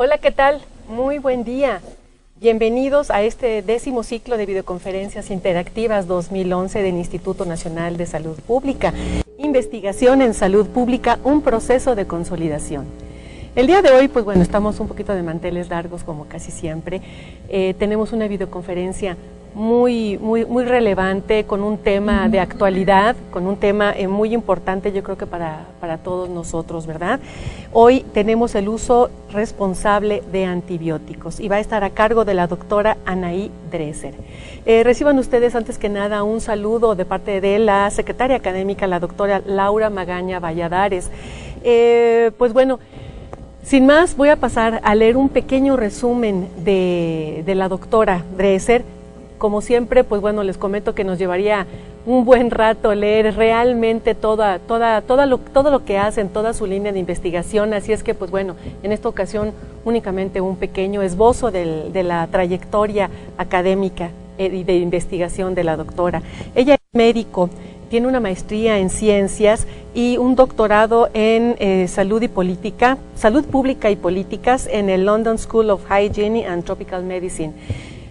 Hola, ¿qué tal? Muy buen día. Bienvenidos a este 10º ciclo de videoconferencias interactivas 2011 del Instituto Nacional de Salud Pública. Investigación en salud pública, un proceso de consolidación. El día de hoy, pues bueno, estamos un poquito de manteles largos como casi siempre. Tenemos una videoconferencia muy relevante, con un tema de actualidad, con un tema muy importante, yo creo que para todos nosotros, ¿verdad? Hoy tenemos el uso responsable de antibióticos y va a estar a cargo de la doctora Anaí Dresser. Reciban ustedes antes que nada un saludo de parte de la secretaria académica, la doctora Laura Magaña Valladares. Pues bueno, sin más, voy a pasar a leer un pequeño resumen de la doctora Dresser. Como siempre, pues bueno, les comento que nos llevaría un buen rato leer realmente todo lo que hacen, toda su línea de investigación, así es que pues bueno, en esta ocasión únicamente un pequeño esbozo de la trayectoria académica y de investigación de la doctora. Ella es médico, tiene una maestría en ciencias y un doctorado en salud pública y políticas en el London School of Hygiene and Tropical Medicine.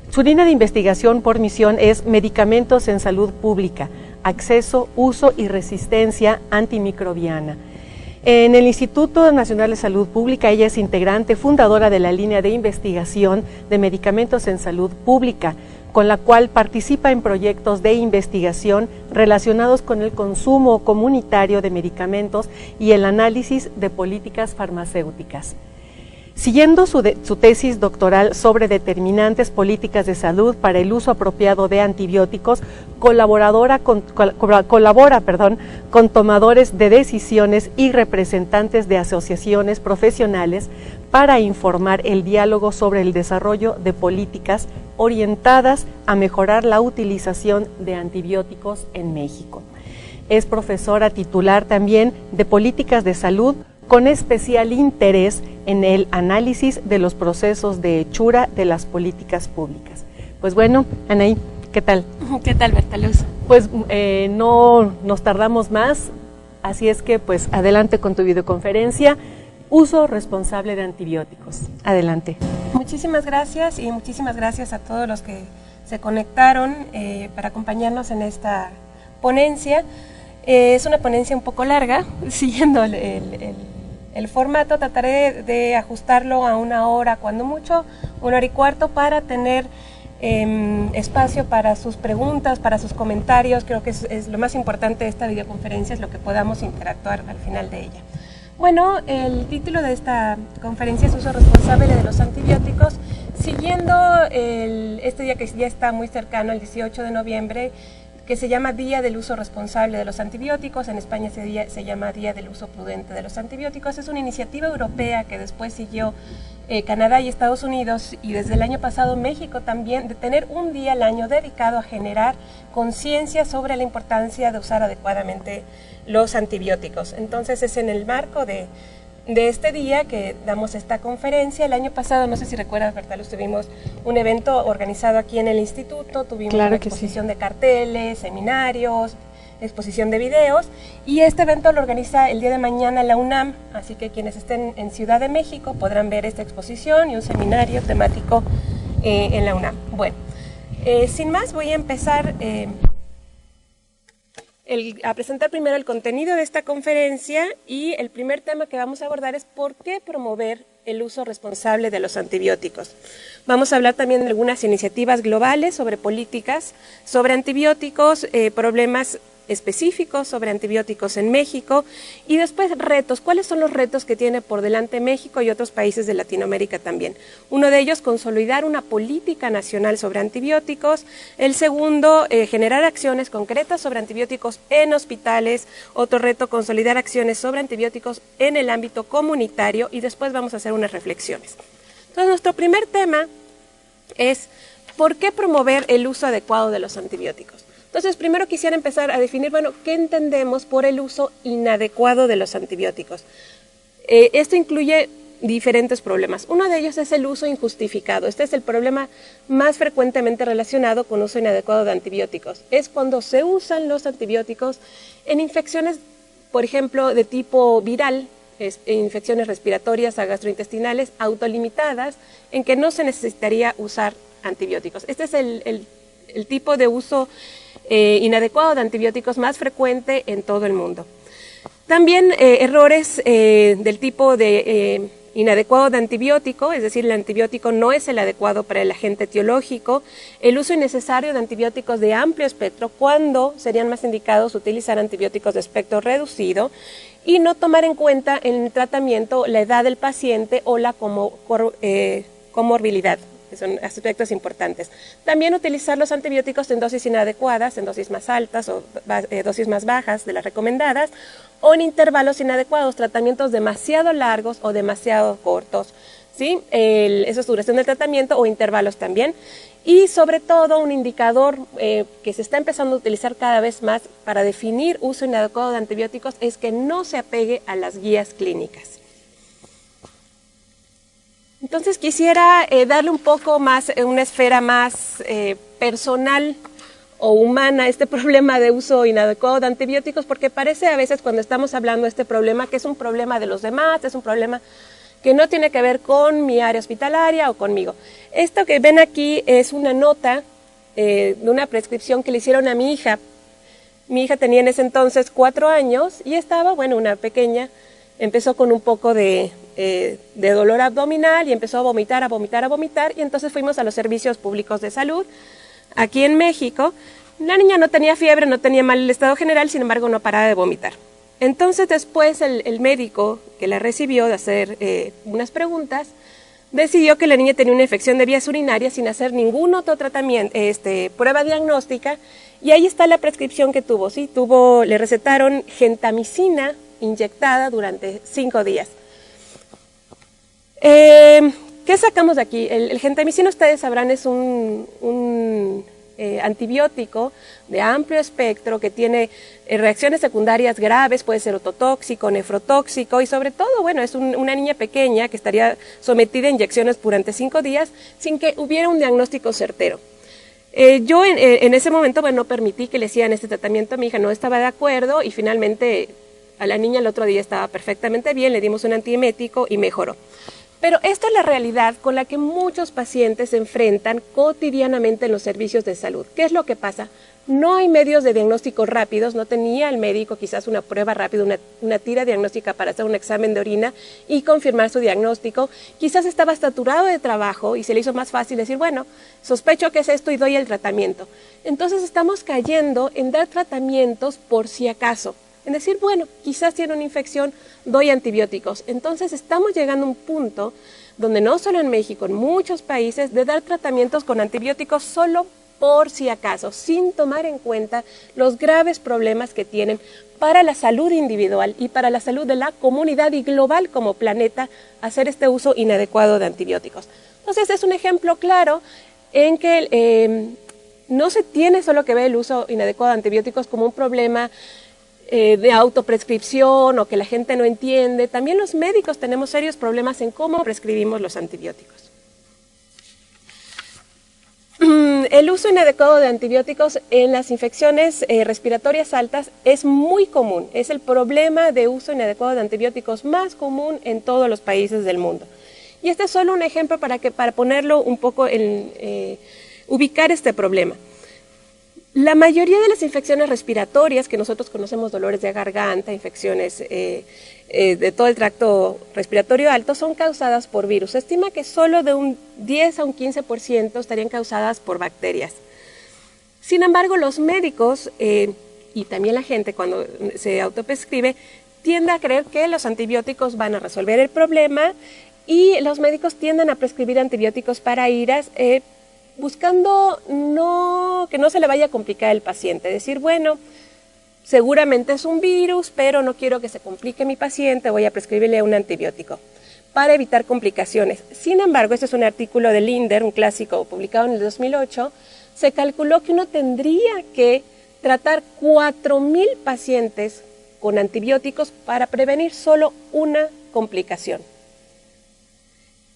Su línea de investigación por misión es medicamentos en salud pública, acceso, uso y resistencia antimicrobiana. En el Instituto Nacional de Salud Pública, ella es integrante, fundadora de la línea de investigación de medicamentos en salud pública, con la cual participa en proyectos de investigación relacionados con el consumo comunitario de medicamentos y el análisis de políticas farmacéuticas. Siguiendo su tesis doctoral sobre determinantes políticas de salud para el uso apropiado de antibióticos, colabora con tomadores de decisiones y representantes de asociaciones profesionales para informar el diálogo sobre el desarrollo de políticas orientadas a mejorar la utilización de antibióticos en México. Es profesora titular también de políticas de salud, con especial interés en el análisis de los procesos de hechura de las políticas públicas. Pues bueno, Anaí, ¿qué tal? ¿Qué tal, Berta Luz? Pues no nos tardamos más, así es que pues adelante con tu videoconferencia, uso responsable de antibióticos. Adelante. Muchísimas gracias y muchísimas gracias a todos los que se conectaron para acompañarnos en esta ponencia. Es una ponencia un poco larga, siguiendo el formato. Trataré de ajustarlo a 1 hora, cuando mucho, 1 hora y cuarto, para tener espacio para sus preguntas, para sus comentarios. Creo que es lo más importante de esta videoconferencia, es lo que podamos interactuar al final de ella. Bueno, el título de esta conferencia es Uso Responsable de los Antibióticos, siguiendo este día que ya está muy cercano, el 18 de noviembre, que se llama Día del Uso Responsable de los Antibióticos. En España se llama Día del Uso Prudente de los Antibióticos. Es una iniciativa europea que después siguió Canadá y Estados Unidos, y desde el año pasado México también, de tener un día al año dedicado a generar conciencia sobre la importancia de usar adecuadamente los antibióticos. Entonces es en el marco de este día que damos esta conferencia. El año pasado, no sé si recuerdas, Berta Luz, tuvimos un evento organizado aquí en el instituto, tuvimos una exposición de carteles, seminarios, exposición de videos, y este evento lo organiza el día de mañana la UNAM, así que quienes estén en Ciudad de México podrán ver esta exposición y un seminario temático en la UNAM. Bueno, sin más, voy a empezar a presentar primero el contenido de esta conferencia, y el primer tema que vamos a abordar es por qué promover el uso responsable de los antibióticos. Vamos a hablar también de algunas iniciativas globales sobre políticas, sobre antibióticos, problemas específicos sobre antibióticos en México, y después retos. ¿Cuáles son los retos que tiene por delante México y otros países de Latinoamérica también? Uno de ellos, consolidar una política nacional sobre antibióticos. El segundo, generar acciones concretas sobre antibióticos en hospitales. Otro reto, consolidar acciones sobre antibióticos en el ámbito comunitario, y después vamos a hacer unas reflexiones. Entonces, nuestro primer tema es ¿por qué promover el uso adecuado de los antibióticos? Entonces, primero quisiera empezar a definir, bueno, ¿qué entendemos por el uso inadecuado de los antibióticos? Esto incluye diferentes problemas. Uno de ellos es el uso injustificado. Este es el problema más frecuentemente relacionado con uso inadecuado de antibióticos. Es cuando se usan los antibióticos en infecciones, por ejemplo, de tipo viral, infecciones respiratorias o gastrointestinales autolimitadas en que no se necesitaría usar antibióticos. Este es el tipo de uso inadecuado de antibióticos más frecuente en todo el mundo. También errores del tipo de inadecuado de antibiótico, es decir, el antibiótico no es el adecuado para el agente etiológico, el uso innecesario de antibióticos de amplio espectro, cuando serían más indicados utilizar antibióticos de espectro reducido, y no tomar en cuenta en el tratamiento la edad del paciente o la comorbilidad. Son aspectos importantes. También utilizar los antibióticos en dosis inadecuadas, en dosis más altas o dosis más bajas de las recomendadas, o en intervalos inadecuados, tratamientos demasiado largos o demasiado cortos, ¿sí? Eso es duración del tratamiento o intervalos también. Y sobre todo un indicador que se está empezando a utilizar cada vez más para definir uso inadecuado de antibióticos es que no se apegue a las guías clínicas. Entonces quisiera darle un poco más, una esfera más personal o humana a este problema de uso inadecuado de antibióticos, porque parece a veces cuando estamos hablando de este problema que es un problema de los demás, es un problema que no tiene que ver con mi área hospitalaria o conmigo. Esto que ven aquí es una nota de una prescripción que le hicieron a mi hija. Mi hija tenía en ese entonces 4 años y estaba, bueno, una pequeña, empezó con un poco de dolor abdominal y empezó a vomitar, y entonces fuimos a los servicios públicos de salud aquí en México. La niña no tenía fiebre, no tenía mal el estado general, sin embargo no paraba de vomitar. Entonces después el médico que la recibió de hacer unas preguntas, decidió que la niña tenía una infección de vías urinarias sin hacer ningún otro tratamiento, prueba diagnóstica, y ahí está la prescripción que tuvo, ¿sí? Le recetaron gentamicina inyectada durante 5 días. ¿Qué sacamos de aquí? El gentamicina, ustedes sabrán, es un antibiótico de amplio espectro que tiene reacciones secundarias graves, puede ser ototóxico, nefrotóxico, y sobre todo, bueno, es una niña pequeña que estaría sometida a inyecciones durante 5 días sin que hubiera un diagnóstico certero. Yo en ese momento, bueno, no permití que le hicieran este tratamiento a mi hija, no estaba de acuerdo, y finalmente a la niña el otro día estaba perfectamente bien, le dimos un antiemético y mejoró. Pero esta es la realidad con la que muchos pacientes se enfrentan cotidianamente en los servicios de salud. ¿Qué es lo que pasa? No hay medios de diagnóstico rápidos, no tenía el médico quizás una prueba rápida, una tira diagnóstica para hacer un examen de orina y confirmar su diagnóstico. Quizás estaba saturado de trabajo y se le hizo más fácil decir, bueno, sospecho que es esto y doy el tratamiento. Entonces estamos cayendo en dar tratamientos por si acaso. En decir, bueno, quizás tiene una infección, doy antibióticos. Entonces estamos llegando a un punto donde no solo en México, en muchos países, de dar tratamientos con antibióticos solo por si acaso, sin tomar en cuenta los graves problemas que tienen para la salud individual y para la salud de la comunidad y global como planeta, hacer este uso inadecuado de antibióticos. Entonces es un ejemplo claro en que no se tiene solo que ver el uso inadecuado de antibióticos como un problema de autoprescripción o que la gente no entiende. También los médicos tenemos serios problemas en cómo prescribimos los antibióticos. El uso inadecuado de antibióticos en las infecciones respiratorias altas es muy común. Es el problema de uso inadecuado de antibióticos más común en todos los países del mundo. Y este es solo un ejemplo para ponerlo un poco ubicar este problema. La mayoría de las infecciones respiratorias que nosotros conocemos, dolores de garganta, infecciones de todo el tracto respiratorio alto, son causadas por virus. Se estima que solo de un 10 a un 15% estarían causadas por bacterias. Sin embargo, los médicos y también la gente cuando se autoprescribe tiende a creer que los antibióticos van a resolver el problema y los médicos tienden a prescribir antibióticos para iras buscando que no se le vaya a complicar al paciente. Decir, bueno, seguramente es un virus, pero no quiero que se complique mi paciente, voy a prescribirle un antibiótico para evitar complicaciones. Sin embargo, este es un artículo de Linder, un clásico publicado en el 2008, se calculó que uno tendría que tratar 4,000 pacientes con antibióticos para prevenir solo una complicación.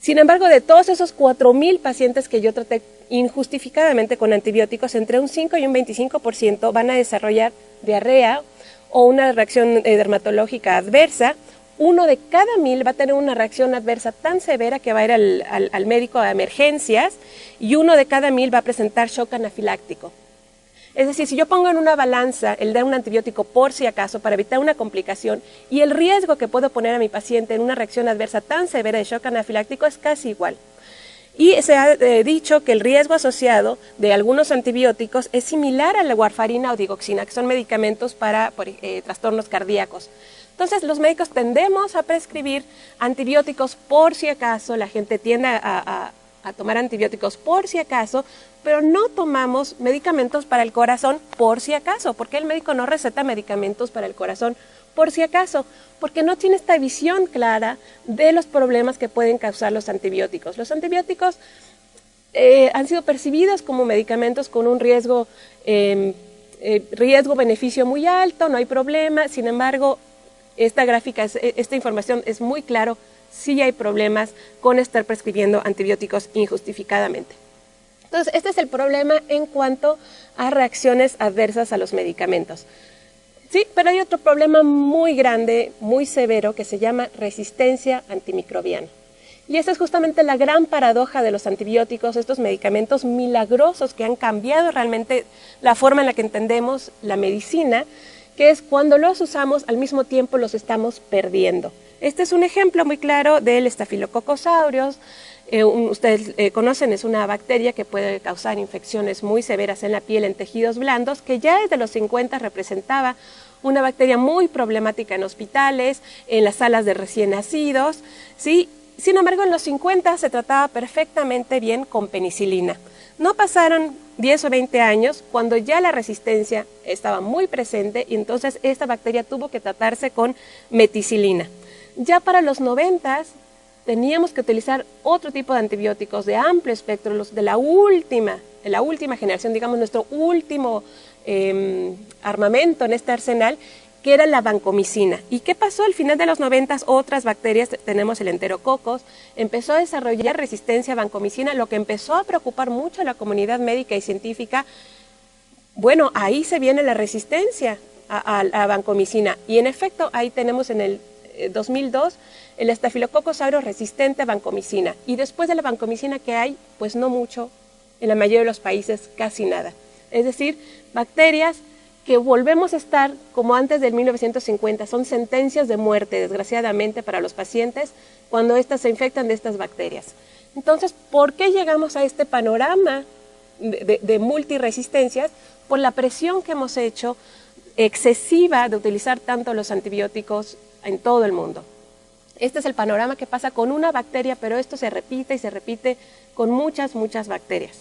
Sin embargo, de todos esos 4,000 pacientes que yo traté injustificadamente con antibióticos, entre un 5 y un 25% van a desarrollar diarrea o una reacción dermatológica adversa 1 de cada 1000 va a tener una reacción adversa tan severa que va a ir al médico de emergencias, y 1 de cada 1000 va a presentar shock anafiláctico. Es decir, si yo pongo en una balanza el dar un antibiótico por si acaso para evitar una complicación y el riesgo que puedo poner a mi paciente en una reacción adversa tan severa de shock anafiláctico, es casi igual. Y se ha dicho que el riesgo asociado de algunos antibióticos es similar a la warfarina o digoxina, que son medicamentos para trastornos cardíacos. Entonces, los médicos tendemos a prescribir antibióticos por si acaso, la gente tiende a tomar antibióticos por si acaso, pero no tomamos medicamentos para el corazón por si acaso. ¿Por qué el médico no receta medicamentos para el corazón por si acaso? Porque no tiene esta visión clara de los problemas que pueden causar los antibióticos. Los antibióticos han sido percibidos como medicamentos con un riesgo-beneficio muy alto, no hay problema. Sin embargo, esta información es muy claro, sí hay problemas con estar prescribiendo antibióticos injustificadamente. Entonces, este es el problema en cuanto a reacciones adversas a los medicamentos. Sí, pero hay otro problema muy grande, muy severo, que se llama resistencia antimicrobiana. Y esa es justamente la gran paradoja de los antibióticos, estos medicamentos milagrosos que han cambiado realmente la forma en la que entendemos la medicina, que es cuando los usamos, al mismo tiempo los estamos perdiendo. Este es un ejemplo muy claro del Staphylococcus aureus. Ustedes conocen, es una bacteria que puede causar infecciones muy severas en la piel, en tejidos blandos, que ya desde los 50 representaba una bacteria muy problemática en hospitales, en las salas de recién nacidos, ¿sí? Sin embargo, en los 50 se trataba perfectamente bien con penicilina. No pasaron 10 o 20 años cuando ya la resistencia estaba muy presente y entonces esta bacteria tuvo que tratarse con meticilina. Ya para los 90 teníamos que utilizar otro tipo de antibióticos de amplio espectro, los de la última generación, digamos nuestro último armamento en este arsenal, que era la vancomicina. ¿Y qué pasó? Al final de los 90 otras bacterias, tenemos el enterococos, empezó a desarrollar resistencia a vancomicina, lo que empezó a preocupar mucho a la comunidad médica y científica. Bueno, ahí se viene la resistencia a vancomicina, y en efecto ahí tenemos en el 2002 el Staphylococcus aureus resistente a vancomicina, y después de la vancomicina, ¿qué hay? Pues no mucho, en la mayoría de los países casi nada. Es decir, bacterias que volvemos a estar como antes del 1950, son sentencias de muerte, desgraciadamente, para los pacientes cuando éstas se infectan de estas bacterias. Entonces, ¿por qué llegamos a este panorama de multiresistencias? Por la presión que hemos hecho excesiva de utilizar tanto los antibióticos en todo el mundo. Este es el panorama que pasa con una bacteria, pero esto se repite y se repite con muchas bacterias.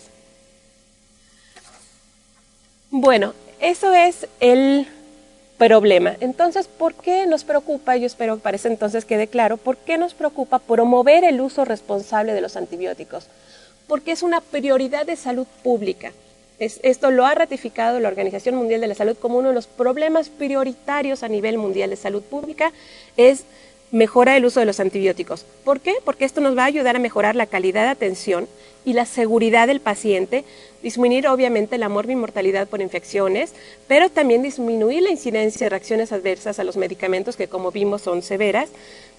Bueno, eso es el problema. Entonces, ¿por qué nos preocupa? Yo espero que para ese entonces quede claro, ¿por qué nos preocupa promover el uso responsable de los antibióticos? Porque es una prioridad de salud pública. Esto lo ha ratificado la Organización Mundial de la Salud como uno de los problemas prioritarios a nivel mundial de salud pública, es mejorar el uso de los antibióticos. ¿Por qué? Porque esto nos va a ayudar a mejorar la calidad de atención y la seguridad del paciente, disminuir obviamente la mortalidad por infecciones, pero también disminuir la incidencia de reacciones adversas a los medicamentos que, como vimos, son severas.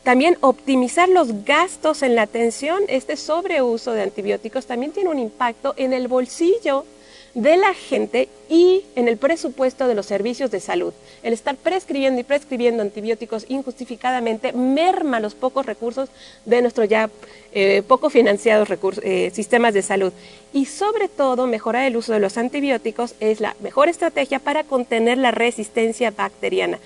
También optimizar los gastos en la atención. Este sobreuso de antibióticos también tiene un impacto en el bolsillo de la gente y en el presupuesto de los servicios de salud. El estar prescribiendo y prescribiendo antibióticos injustificadamente merma los pocos recursos de nuestros ya poco financiados sistemas de salud. Y sobre todo, mejorar el uso de los antibióticos es la mejor estrategia para contener la resistencia bacteriana.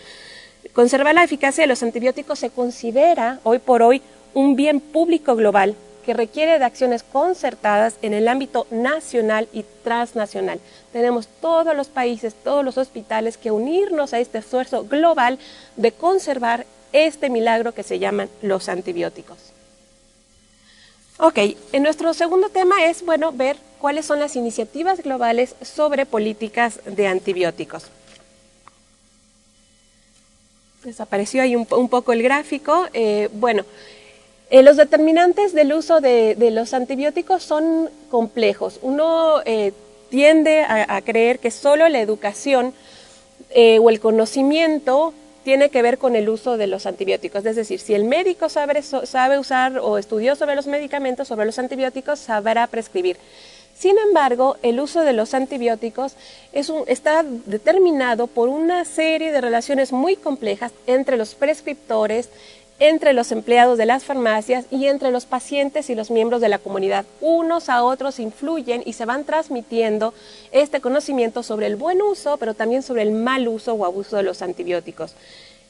Conservar la eficacia de los antibióticos se considera hoy por hoy un bien público global que requiere de acciones concertadas en el ámbito nacional y transnacional. Tenemos todos los países, todos los hospitales que unirnos a este esfuerzo global de conservar este milagro que se llaman los antibióticos. Ok, en nuestro segundo tema es, bueno, ver cuáles son las iniciativas globales sobre políticas de antibióticos. Desapareció ahí un poco el gráfico. Los determinantes del uso de los antibióticos son complejos. Uno tiende a creer que solo la educación o el conocimiento tiene que ver con el uso de los antibióticos. Es decir, si el médico sabe usar o estudió sobre los medicamentos, sobre los antibióticos, sabrá prescribir. Sin embargo, el uso de los antibióticos está determinado por una serie de relaciones muy complejas entre los prescriptores, entre los empleados de las farmacias y entre los pacientes y los miembros de la comunidad. Unos a otros influyen y se van transmitiendo este conocimiento sobre el buen uso, pero también sobre el mal uso o abuso de los antibióticos.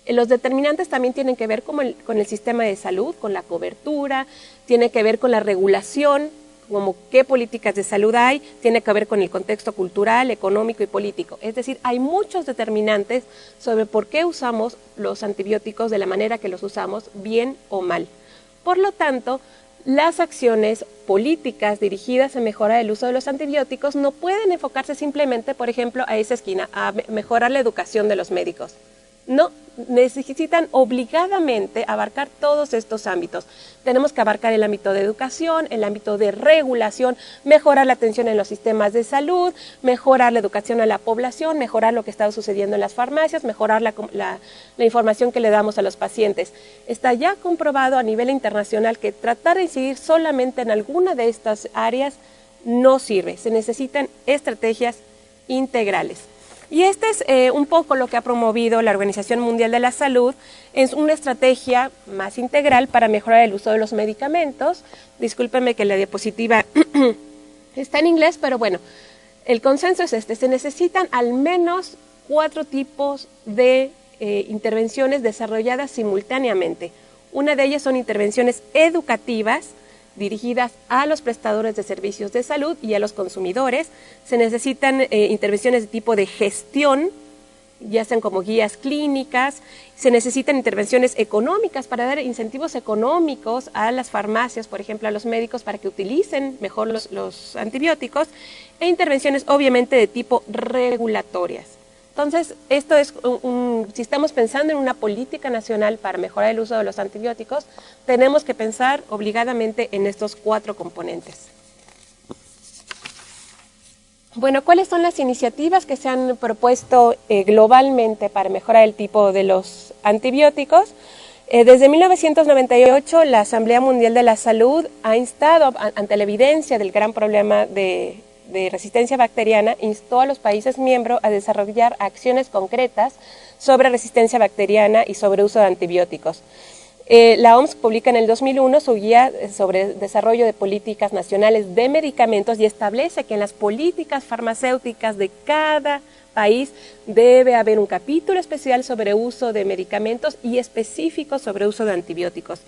Los determinantes también tienen que ver con el sistema de salud, con la cobertura, tiene que ver con la regulación, como qué políticas de salud hay, tiene que ver con el contexto cultural, económico y político. Es decir, hay muchos determinantes sobre por qué usamos los antibióticos de la manera que los usamos, bien o mal. Por lo tanto, las acciones políticas dirigidas a mejorar el uso de los antibióticos no pueden enfocarse simplemente, por ejemplo, a esa esquina, a mejorar la educación de los médicos. No, necesitan obligadamente abarcar todos estos ámbitos. Tenemos que abarcar el ámbito de educación, el ámbito de regulación, mejorar la atención en los sistemas de salud, mejorar la educación a la población, mejorar lo que está sucediendo en las farmacias, mejorar la información que le damos a los pacientes. Está ya comprobado a nivel internacional que tratar de incidir solamente en alguna de estas áreas no sirve. Se necesitan estrategias integrales. Y este es un poco lo que ha promovido la Organización Mundial de la Salud, es una estrategia más integral para mejorar el uso de los medicamentos. Discúlpenme que la diapositiva está en inglés, pero bueno, el consenso es este: se necesitan al menos 4 tipos de intervenciones desarrolladas simultáneamente. Una de ellas son intervenciones educativas, dirigidas a los prestadores de servicios de salud y a los consumidores. Se necesitan intervenciones de tipo de gestión, ya sean como guías clínicas. Se necesitan intervenciones económicas para dar incentivos económicos a las farmacias, por ejemplo, a los médicos para que utilicen mejor los antibióticos, e intervenciones obviamente de tipo regulatorias. Entonces, esto es si estamos pensando en una política nacional para mejorar el uso de los antibióticos, tenemos que pensar obligadamente en estos 4 componentes. Bueno, ¿cuáles son las iniciativas que se han propuesto globalmente para mejorar el tipo de los antibióticos? Desde 1998, la Asamblea Mundial de la Salud ha instado, ante la evidencia del gran problema de resistencia bacteriana, instó a los países miembros a desarrollar acciones concretas sobre resistencia bacteriana y sobre uso de antibióticos. La OMS publica en el 2001 su guía sobre desarrollo de políticas nacionales de medicamentos y establece que en las políticas farmacéuticas de cada país debe haber un capítulo especial sobre uso de medicamentos y específico sobre uso de antibióticos.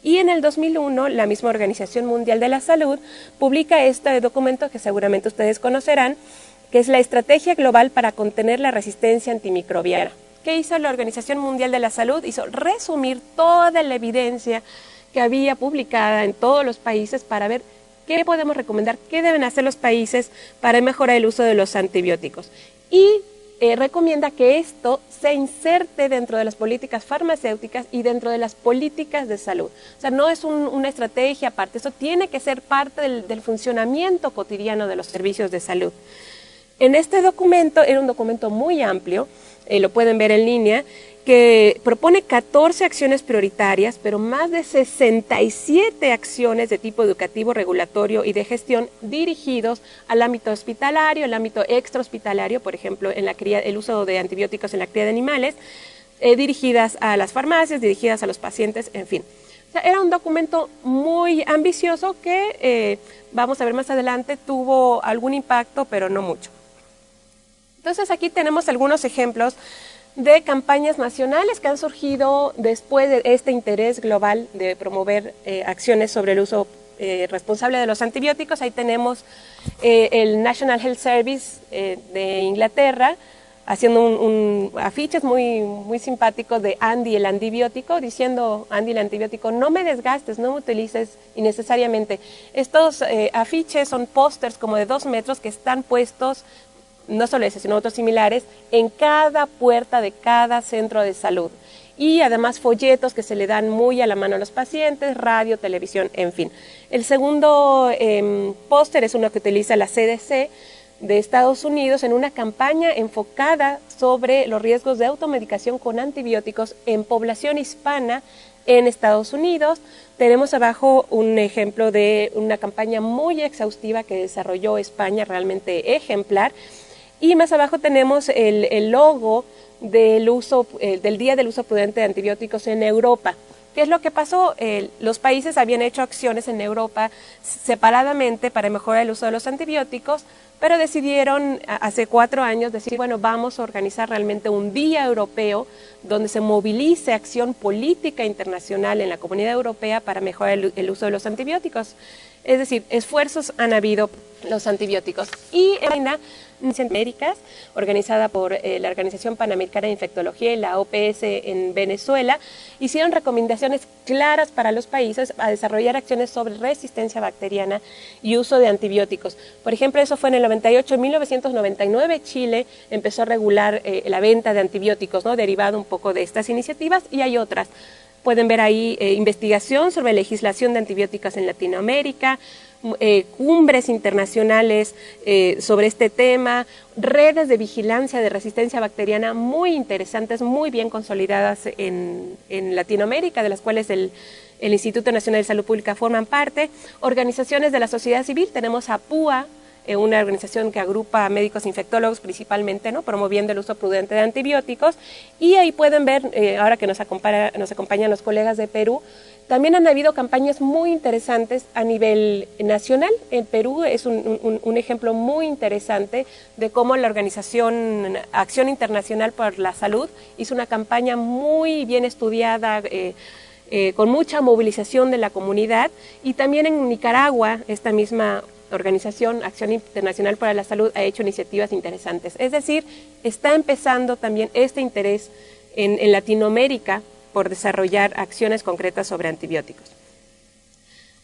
Y en el 2001, la misma Organización Mundial de la Salud publica este documento que seguramente ustedes conocerán, que es la Estrategia Global para Contener la Resistencia Antimicrobiana. ¿Qué hizo la Organización Mundial de la Salud? Hizo resumir toda la evidencia que había publicada en todos los países para ver qué podemos recomendar, qué deben hacer los países para mejorar el uso de los antibióticos. Y recomienda que esto se inserte dentro de las políticas farmacéuticas y dentro de las políticas de salud. O sea, no es una estrategia aparte, eso tiene que ser parte del funcionamiento cotidiano de los servicios de salud. En este documento, era un documento muy amplio, lo pueden ver en línea, que propone 14 acciones prioritarias, pero más de 67 acciones de tipo educativo, regulatorio y de gestión dirigidos al ámbito hospitalario, al ámbito extrahospitalario, por ejemplo, en el uso de antibióticos en la cría de animales, dirigidas a las farmacias, dirigidas a los pacientes, en fin. O sea, era un documento muy ambicioso que, vamos a ver más adelante, tuvo algún impacto, pero no mucho. Entonces aquí tenemos algunos ejemplos de campañas nacionales que han surgido después de este interés global de promover acciones sobre el uso responsable de los antibióticos. Ahí tenemos el National Health Service de Inglaterra haciendo afiches muy simpáticos de Andy el antibiótico, diciendo: Andy el antibiótico, no me desgastes, no me utilices innecesariamente. Estos afiches son pósters como de 2 metros que están puestos, no solo ese, sino otros similares, en cada puerta de cada centro de salud. Y además folletos que se le dan muy a la mano a los pacientes, radio, televisión, en fin. El segundo póster es uno que utiliza la CDC, de Estados Unidos en una campaña enfocada sobre los riesgos de automedicación con antibióticos en población hispana en Estados Unidos. Tenemos abajo un ejemplo de una campaña muy exhaustiva que desarrolló España, realmente ejemplar. Y más abajo tenemos el logo del Día del Uso Prudente de Antibióticos en Europa. ¿Qué es lo que pasó? Los países habían hecho acciones en Europa separadamente para mejorar el uso de los antibióticos, pero decidieron hace 4 años decir, bueno, vamos a organizar realmente un día europeo donde se movilice acción política internacional en la comunidad europea para mejorar el uso de los antibióticos. Es decir, esfuerzos han habido los antibióticos. Y en Américas, organizada por la Organización Panamericana de Infectología y la OPS en Venezuela, hicieron recomendaciones claras para los países a desarrollar acciones sobre resistencia bacteriana y uso de antibióticos. Por ejemplo, eso fue en el 98. En 1999 Chile empezó a regular la venta de antibióticos, ¿no? Derivado un poco de estas iniciativas, y hay otras. Pueden ver ahí investigación sobre legislación de antibióticos en Latinoamérica, cumbres internacionales sobre este tema, redes de vigilancia de resistencia bacteriana muy interesantes, muy bien consolidadas en Latinoamérica, de las cuales el Instituto Nacional de Salud Pública forman parte, organizaciones de la sociedad civil. Tenemos a PUA, una organización que agrupa a médicos infectólogos principalmente, ¿no?, promoviendo el uso prudente de antibióticos, y ahí pueden ver, ahora que nos acompañan los colegas de Perú, también han habido campañas muy interesantes a nivel nacional. En Perú es un ejemplo muy interesante de cómo la organización Acción Internacional por la Salud hizo una campaña muy bien estudiada, con mucha movilización de la comunidad, y también en Nicaragua esta misma organización Acción Internacional para la Salud ha hecho iniciativas interesantes. Es decir, está empezando también este interés en Latinoamérica por desarrollar acciones concretas sobre antibióticos.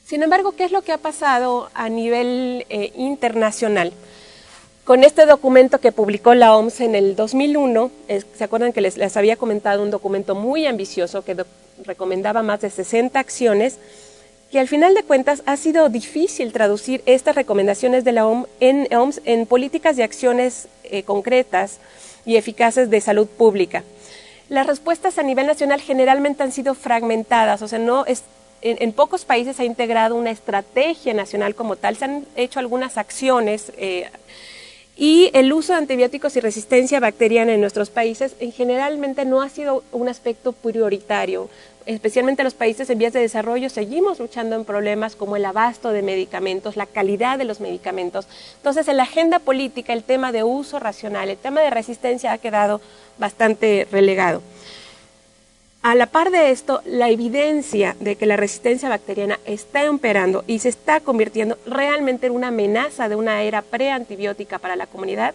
Sin embargo, ¿qué es lo que ha pasado a nivel internacional? Con este documento que publicó la OMS en el 2001, ¿se acuerdan que les había comentado un documento muy ambicioso que recomendaba más de 60 acciones? Que al final de cuentas ha sido difícil traducir estas recomendaciones de la OMS en políticas y acciones concretas y eficaces de salud pública. Las respuestas a nivel nacional generalmente han sido fragmentadas, o sea, en pocos países se ha integrado una estrategia nacional como tal, se han hecho algunas acciones y el uso de antibióticos y resistencia bacteriana en nuestros países generalmente no ha sido un aspecto prioritario. Especialmente en los países en vías de desarrollo seguimos luchando en problemas como el abasto de medicamentos, la calidad de los medicamentos. Entonces, en la agenda política el tema de uso racional, el tema de resistencia ha quedado bastante relegado. A la par de esto, la evidencia de que la resistencia bacteriana está empeorando y se está convirtiendo realmente en una amenaza de una era preantibiótica para la comunidad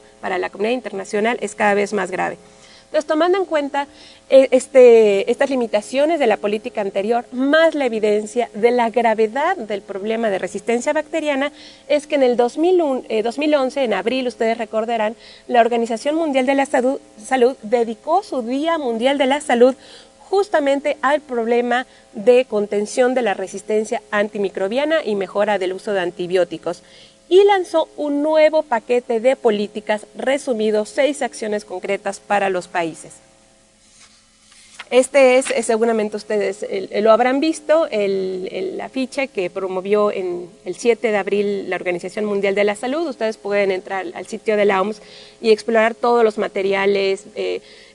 internacional es cada vez más grave. Entonces, tomando en cuenta estas limitaciones de la política anterior, más la evidencia de la gravedad del problema de resistencia bacteriana, es que en el 2011, en abril, ustedes recordarán, la Organización Mundial de la Salud dedicó su Día Mundial de la Salud justamente al problema de contención de la resistencia antimicrobiana y mejora del uso de antibióticos. Y lanzó un nuevo paquete de políticas resumido, 6 acciones concretas para los países. Este es, seguramente ustedes lo habrán visto, el afiche que promovió el 7 de abril la Organización Mundial de la Salud. Ustedes pueden entrar al sitio de la OMS y explorar todos los materiales,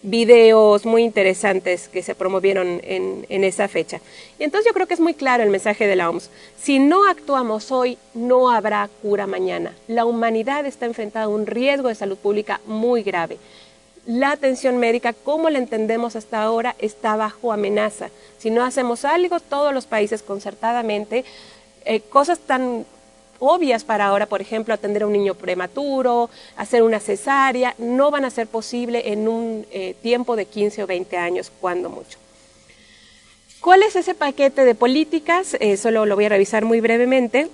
videos muy interesantes que se promovieron en esa fecha. Y entonces yo creo que es muy claro el mensaje de la OMS. Si no actuamos hoy, no habrá cura mañana. La humanidad está enfrentada a un riesgo de salud pública muy grave. La atención médica, como la entendemos hasta ahora, está bajo amenaza. Si no hacemos algo, todos los países concertadamente, cosas tan obvias para ahora, por ejemplo, atender a un niño prematuro, hacer una cesárea, no van a ser posible en un tiempo de 15 o 20 años, cuando mucho. ¿Cuál es ese paquete de políticas? Solo lo voy a revisar muy brevemente.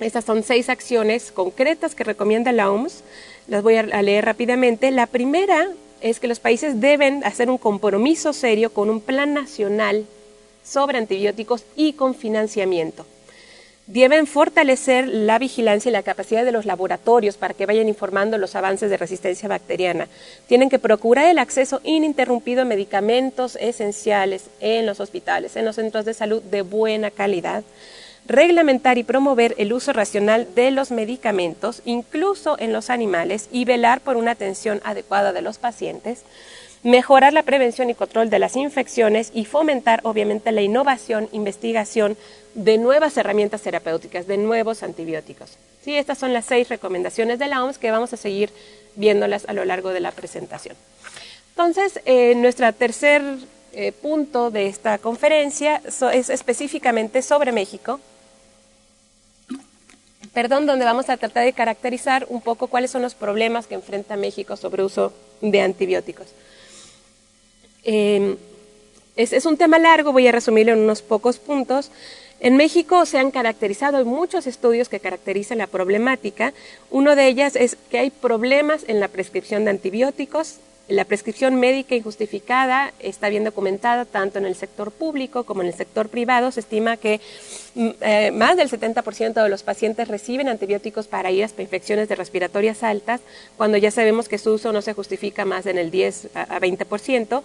Estas son 6 acciones concretas que recomienda la OMS. Las voy a leer rápidamente. La primera es que los países deben hacer un compromiso serio con un plan nacional sobre antibióticos y con financiamiento. Deben fortalecer la vigilancia y la capacidad de los laboratorios para que vayan informando los avances de resistencia bacteriana. Tienen que procurar el acceso ininterrumpido a medicamentos esenciales en los hospitales, en los centros de salud de buena calidad. Reglamentar y promover el uso racional de los medicamentos, incluso en los animales, y velar por una atención adecuada de los pacientes. Mejorar la prevención y control de las infecciones y fomentar, obviamente, la innovación, investigación de nuevas herramientas terapéuticas, de nuevos antibióticos. Sí, estas son las 6 recomendaciones de la OMS que vamos a seguir viéndolas a lo largo de la presentación. Entonces, nuestro tercer punto de esta conferencia es específicamente sobre México, donde vamos a tratar de caracterizar un poco cuáles son los problemas que enfrenta México sobre uso de antibióticos. Es un tema largo, voy a resumirlo en unos pocos puntos. En México se han caracterizado, hay muchos estudios que caracterizan la problemática. Uno de ellos es que hay problemas en la prescripción de antibióticos. La prescripción médica injustificada está bien documentada tanto en el sector público como en el sector privado. Se estima que más del 70% de los pacientes reciben antibióticos para iras para infecciones respiratorias altas, cuando ya sabemos que su uso no se justifica más en el 10 a 20%.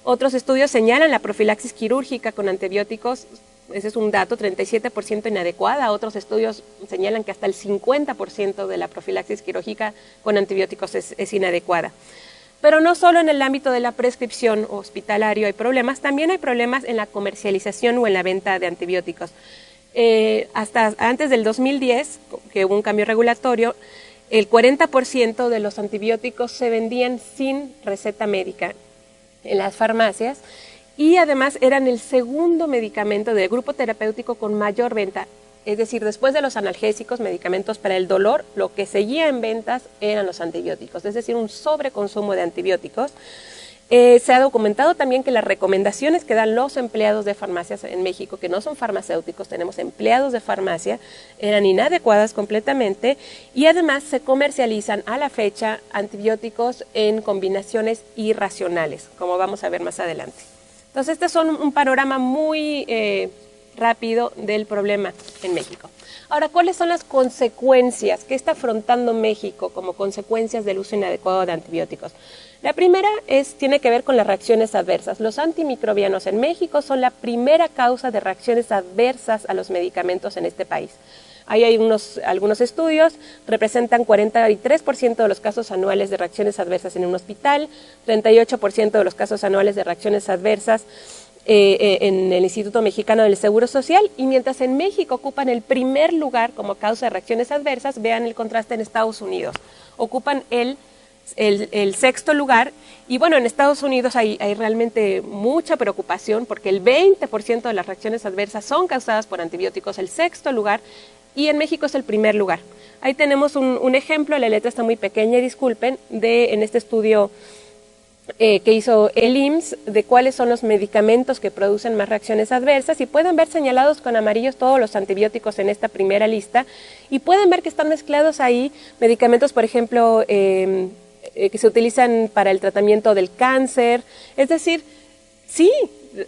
Otros estudios señalan la profilaxis quirúrgica con antibióticos. Ese es un dato, 37% inadecuada. Otros estudios señalan que hasta el 50% de la profilaxis quirúrgica con antibióticos es inadecuada. Pero no solo en el ámbito de la prescripción hospitalario hay problemas, también hay problemas en la comercialización o en la venta de antibióticos. Hasta antes del 2010, que hubo un cambio regulatorio, el 40% de los antibióticos se vendían sin receta médica en las farmacias y además eran el segundo medicamento del grupo terapéutico con mayor venta. Es decir, después de los analgésicos, medicamentos para el dolor, lo que seguía en ventas eran los antibióticos, es decir, un sobreconsumo de antibióticos. Se ha documentado también que las recomendaciones que dan los empleados de farmacias en México, que no son farmacéuticos, tenemos empleados de farmacia, eran inadecuadas completamente y además se comercializan a la fecha antibióticos en combinaciones irracionales, como vamos a ver más adelante. Entonces, este es un panorama muy rápido del problema en México. Ahora, ¿cuáles son las consecuencias que está afrontando México como consecuencias del uso inadecuado de antibióticos? La primera tiene que ver con las reacciones adversas. Los antimicrobianos en México son la primera causa de reacciones adversas a los medicamentos en este país. Ahí hay algunos estudios, representan 43% de los casos anuales de reacciones adversas en un hospital, 38% de los casos anuales de reacciones adversas en el Instituto Mexicano del Seguro Social, y mientras en México ocupan el primer lugar como causa de reacciones adversas, vean el contraste en Estados Unidos, ocupan el sexto lugar, y bueno, en Estados Unidos hay realmente mucha preocupación porque el 20% de las reacciones adversas son causadas por antibióticos, el sexto lugar, y en México es el primer lugar. Ahí tenemos un ejemplo, la letra está muy pequeña, disculpen, en este estudio que hizo el IMSS de cuáles son los medicamentos que producen más reacciones adversas, y pueden ver señalados con amarillos todos los antibióticos en esta primera lista, y pueden ver que están mezclados ahí medicamentos, por ejemplo, que se utilizan para el tratamiento del cáncer. Es decir, sí,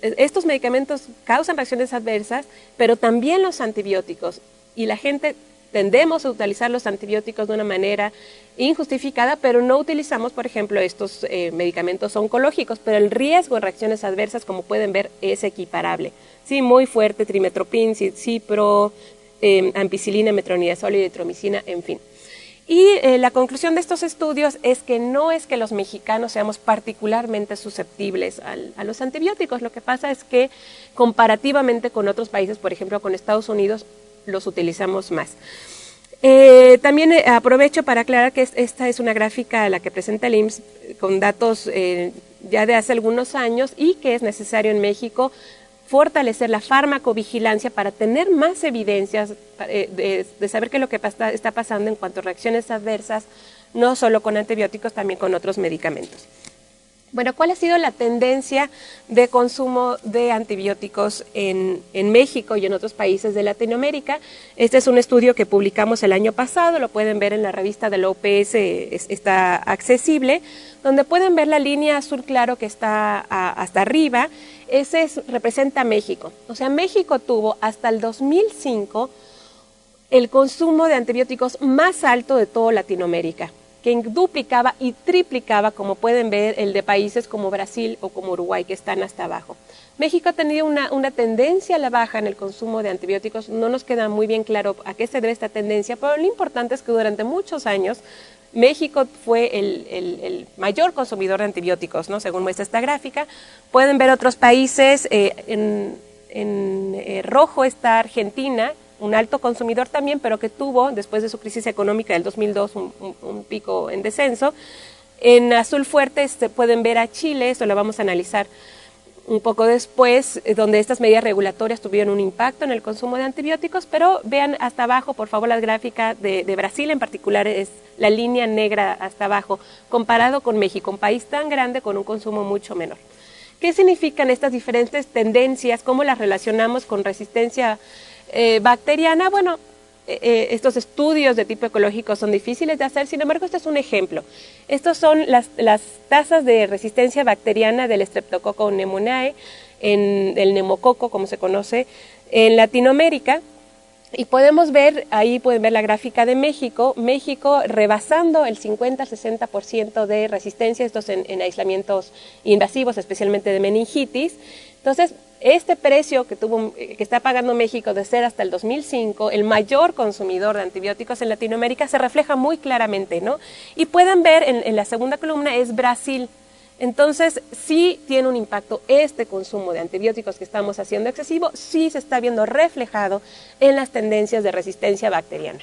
estos medicamentos causan reacciones adversas, pero también los antibióticos, y la gente tendemos a utilizar los antibióticos de una manera injustificada, pero no utilizamos, por ejemplo, estos medicamentos oncológicos, pero el riesgo de reacciones adversas, como pueden ver, es equiparable. Sí, muy fuerte, trimetoprim, cipro, ampicilina, metronidazol, eritromicina, en fin. Y la conclusión de estos estudios es que no es que los mexicanos seamos particularmente susceptibles a los antibióticos. Lo que pasa es que comparativamente con otros países, por ejemplo con Estados Unidos, los utilizamos más. También aprovecho para aclarar que esta es una gráfica la que presenta el IMSS con datos ya de hace algunos años, y que es necesario en México fortalecer la farmacovigilancia para tener más evidencias de saber qué es lo que está pasando en cuanto a reacciones adversas, no solo con antibióticos, también con otros medicamentos. Bueno, ¿cuál ha sido la tendencia de consumo de antibióticos en México y en otros países de Latinoamérica? Este es un estudio que publicamos el año pasado, lo pueden ver en la revista de la OPS, está accesible, donde pueden ver la línea azul claro que está hasta arriba. Ese representa México. O sea, México tuvo hasta el 2005 el consumo de antibióticos más alto de toda Latinoamérica, que duplicaba y triplicaba, como pueden ver, el de países como Brasil o como Uruguay, que están hasta abajo. México ha tenido una tendencia a la baja en el consumo de antibióticos. No nos queda muy bien claro a qué se debe esta tendencia, pero lo importante es que durante muchos años México fue el mayor consumidor de antibióticos, ¿no? Según muestra esta gráfica. Pueden ver otros países, en rojo está Argentina, un alto consumidor también, pero que tuvo, después de su crisis económica del 2002, un pico en descenso. En azul fuerte pueden ver a Chile, esto lo vamos a analizar un poco después, donde estas medidas regulatorias tuvieron un impacto en el consumo de antibióticos, pero vean hasta abajo, por favor, la gráfica de Brasil en particular, es la línea negra hasta abajo, comparado con México, un país tan grande con un consumo mucho menor. ¿Qué significan estas diferentes tendencias? ¿Cómo las relacionamos con resistencia bacteriana? Bueno, estos estudios de tipo ecológico son difíciles de hacer, sin embargo, este es un ejemplo. Estos son las tasas de resistencia bacteriana del Streptococcus pneumoniae, el neumococo, como se conoce, en Latinoamérica. Y podemos ver, ahí pueden ver la gráfica de México, México rebasando el 50-60% de resistencia, estos en aislamientos invasivos, especialmente de meningitis. Entonces, este precio que está pagando México de ser hasta el 2005 el mayor consumidor de antibióticos en Latinoamérica se refleja muy claramente, ¿no? Y pueden ver en la segunda columna es Brasil. Entonces, sí tiene un impacto este consumo de antibióticos que estamos haciendo excesivo, sí se está viendo reflejado en las tendencias de resistencia bacteriana.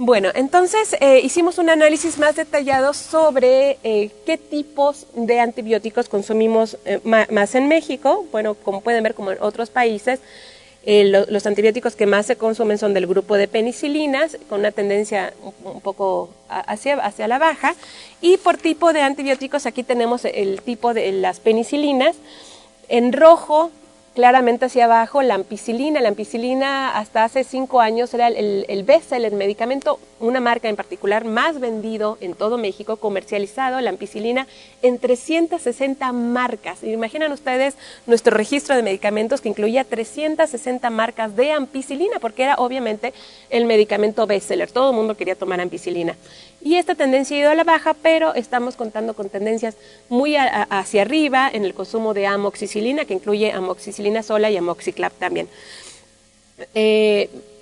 Bueno, entonces hicimos un análisis más detallado sobre qué tipos de antibióticos consumimos más en México. Bueno, como pueden ver, como en otros países, los antibióticos que más se consumen son del grupo de penicilinas, con una tendencia un poco hacia la baja. Y por tipo de antibióticos, aquí tenemos el tipo de las penicilinas. En rojo, claramente hacia abajo, la ampicilina. La ampicilina hasta hace 5 años era el bestseller, el medicamento, una marca en particular más vendido en todo México, comercializado, la ampicilina en 360 marcas. Imaginan ustedes nuestro registro de medicamentos que incluía 360 marcas de ampicilina, porque era obviamente el medicamento bestseller. Todo el mundo quería tomar ampicilina. Y esta tendencia ha ido a la baja, pero estamos contando con tendencias muy hacia arriba en el consumo de amoxicilina, que incluye amoxicilina sola y amoxiclav también.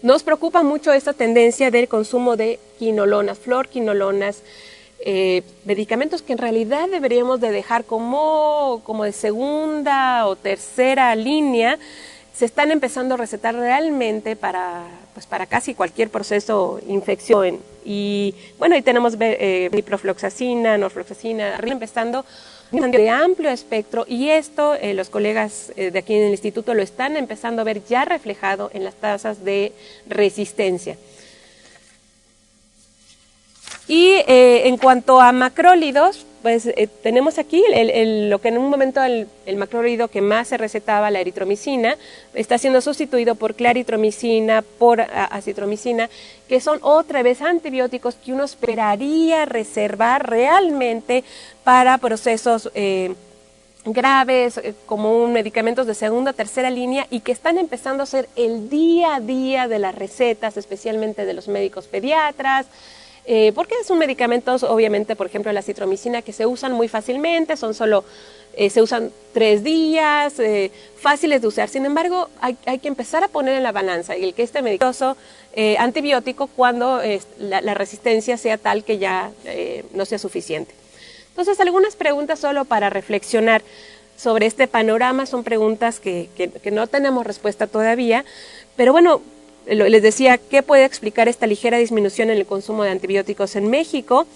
Nos preocupa mucho esta tendencia del consumo de quinolonas, fluorquinolonas, medicamentos que en realidad deberíamos de dejar como de segunda o tercera línea. Se están empezando a recetar realmente para casi cualquier proceso infección. Y bueno, ahí tenemos ciprofloxacina, norfloxacina, empezando de amplio espectro, y esto los colegas de aquí en el instituto lo están empezando a ver ya reflejado en las tasas de resistencia. Y en cuanto a macrólidos, pues tenemos aquí lo que en un momento el macrólido que más se recetaba, la eritromicina, está siendo sustituido por claritromicina, por acitromicina, que son otra vez antibióticos que uno esperaría reservar realmente para procesos graves, como medicamentos de segunda o tercera línea, y que están empezando a ser el día a día de las recetas, especialmente de los médicos pediatras, porque son medicamentos, obviamente, por ejemplo, la citromicina, que se usan muy fácilmente, se usan 3 días, fáciles de usar. Sin embargo, hay que empezar a poner en la balanza el que este medicamento antibiótico cuando la resistencia sea tal que ya no sea suficiente. Entonces, algunas preguntas solo para reflexionar sobre este panorama, son preguntas que no tenemos respuesta todavía, pero bueno, les decía, ¿qué puede explicar esta ligera disminución en el consumo de antibióticos en México?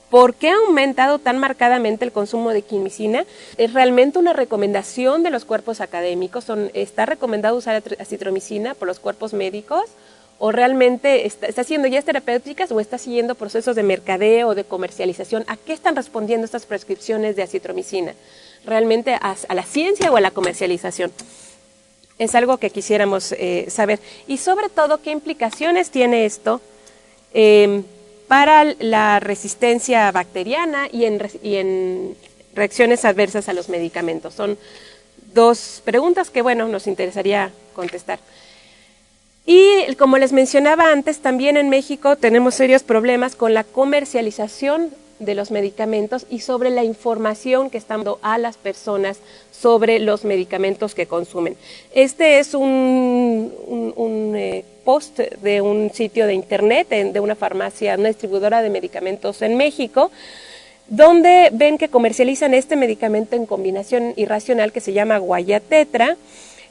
¿Por qué ha aumentado tan marcadamente el consumo de quimicina? ¿Es realmente una recomendación de los cuerpos académicos? ¿Está recomendado usar acitromicina por los cuerpos médicos? ¿O realmente está siendo ya terapéuticas o está siguiendo procesos de mercadeo o de comercialización? ¿A qué están respondiendo estas prescripciones de acitromicina? ¿Realmente a la ciencia o a la comercialización? Es algo que quisiéramos saber. Y sobre todo, ¿qué implicaciones tiene esto para la resistencia bacteriana y en reacciones adversas a los medicamentos? Son 2 preguntas que, bueno, nos interesaría contestar. Y como les mencionaba antes, también en México tenemos serios problemas con la comercialización de los medicamentos y sobre la información que están dando a las personas sobre los medicamentos que consumen. Este es un post de un sitio de internet, de una farmacia, una distribuidora de medicamentos en México, donde ven que comercializan este medicamento en combinación irracional que se llama Guayatetra,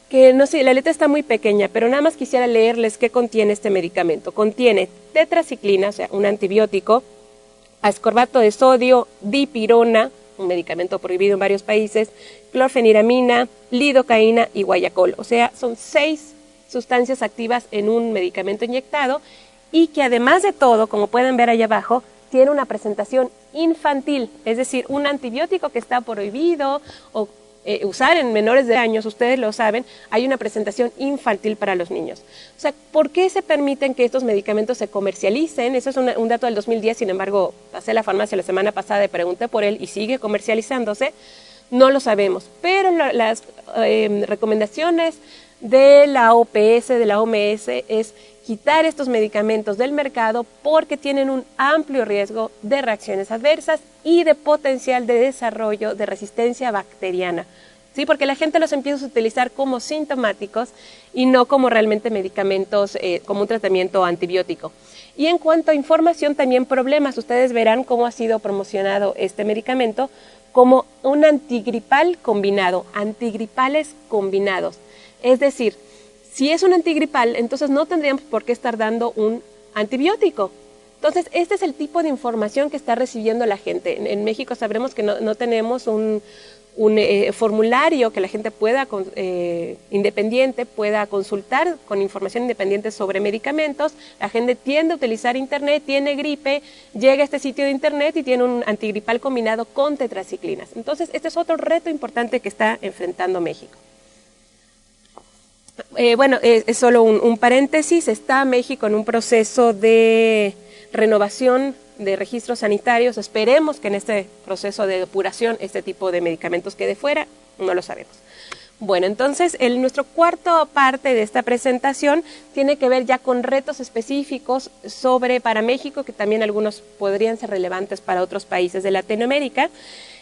que no sé, la letra está muy pequeña, pero nada más quisiera leerles qué contiene este medicamento. Contiene tetraciclina, o sea, un antibiótico, ascorbato de sodio, dipirona, un medicamento prohibido en varios países, clorfeniramina, lidocaína y guayacol. O sea, son 6 sustancias activas en un medicamento inyectado y que además de todo, como pueden ver allá abajo, tiene una presentación infantil, es decir, un antibiótico que está prohibido o usar en menores de años, ustedes lo saben, hay una presentación infantil para los niños. O sea, ¿por qué se permiten que estos medicamentos se comercialicen? Eso es un dato del 2010, sin embargo, pasé a la farmacia la semana pasada y pregunté por él y sigue comercializándose. No lo sabemos, pero las recomendaciones de la OPS, de la OMS, es quitar estos medicamentos del mercado porque tienen un amplio riesgo de reacciones adversas y de potencial de desarrollo de resistencia bacteriana. Sí, porque la gente los empieza a utilizar como sintomáticos y no como realmente medicamentos, como un tratamiento antibiótico. Y en cuanto a información, también problemas. Ustedes verán cómo ha sido promocionado este medicamento como un antigripal combinado, antigripales combinados. Es decir, si es un antigripal, entonces no tendríamos por qué estar dando un antibiótico. Entonces, este es el tipo de información que está recibiendo la gente. En México sabremos que no tenemos un formulario que la gente pueda, independiente, pueda consultar con información independiente sobre medicamentos. La gente tiende a utilizar internet, tiene gripe, llega a este sitio de internet y tiene un antigripal combinado con tetraciclinas. Entonces, este es otro reto importante que está enfrentando México. Es solo un paréntesis. Está México en un proceso de renovación de registros sanitarios. Esperemos que en este proceso de depuración este tipo de medicamentos quede fuera, no lo sabemos. Bueno, entonces nuestra cuarta parte de esta presentación tiene que ver ya con retos específicos para México, que también algunos podrían ser relevantes para otros países de Latinoamérica.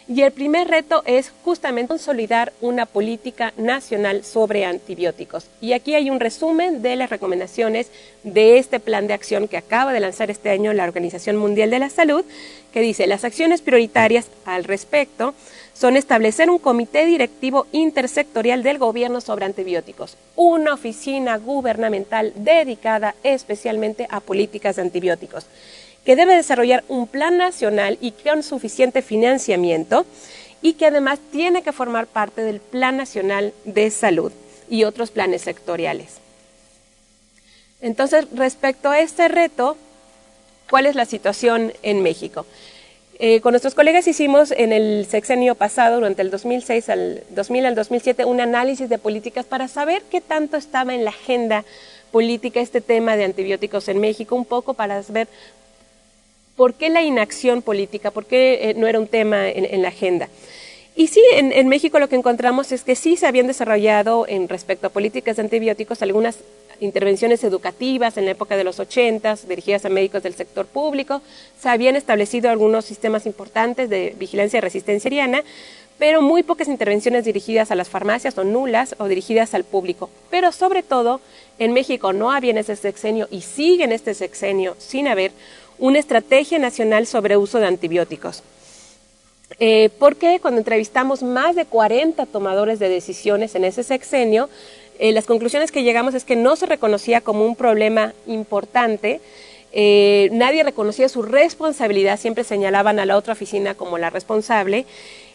Y el primer reto es justamente consolidar una política nacional sobre antibióticos. Y aquí hay un resumen de las recomendaciones de este plan de acción que acaba de lanzar este año la Organización Mundial de la Salud, que dice: las acciones prioritarias al respecto son establecer un comité directivo intersectorial del gobierno sobre antibióticos, una oficina gubernamental dedicada especialmente a políticas de antibióticos, que debe desarrollar un plan nacional y con suficiente financiamiento, y que además tiene que formar parte del Plan Nacional de Salud y otros planes sectoriales. Entonces, respecto a este reto, ¿cuál es la situación en México? Con nuestros colegas hicimos en el sexenio pasado, durante el 2006 al 2007, un análisis de políticas para saber qué tanto estaba en la agenda política este tema de antibióticos en México, un poco para ver ¿por qué la inacción política? ¿Por qué no era un tema en la agenda? Y sí, en México lo que encontramos es que sí se habían desarrollado respecto a políticas de antibióticos algunas intervenciones educativas en la época de los 80s, dirigidas a médicos del sector público. Se habían establecido algunos sistemas importantes de vigilancia y resistencia bacteriana, pero muy pocas intervenciones dirigidas a las farmacias o nulas o dirigidas al público. Pero sobre todo, en México no había en ese sexenio y sigue en este sexenio sin haber una estrategia nacional sobre uso de antibióticos. Porque cuando entrevistamos más de 40 tomadores de decisiones en ese sexenio, las conclusiones que llegamos es que no se reconocía como un problema importante, nadie reconocía su responsabilidad, siempre señalaban a la otra oficina como la responsable,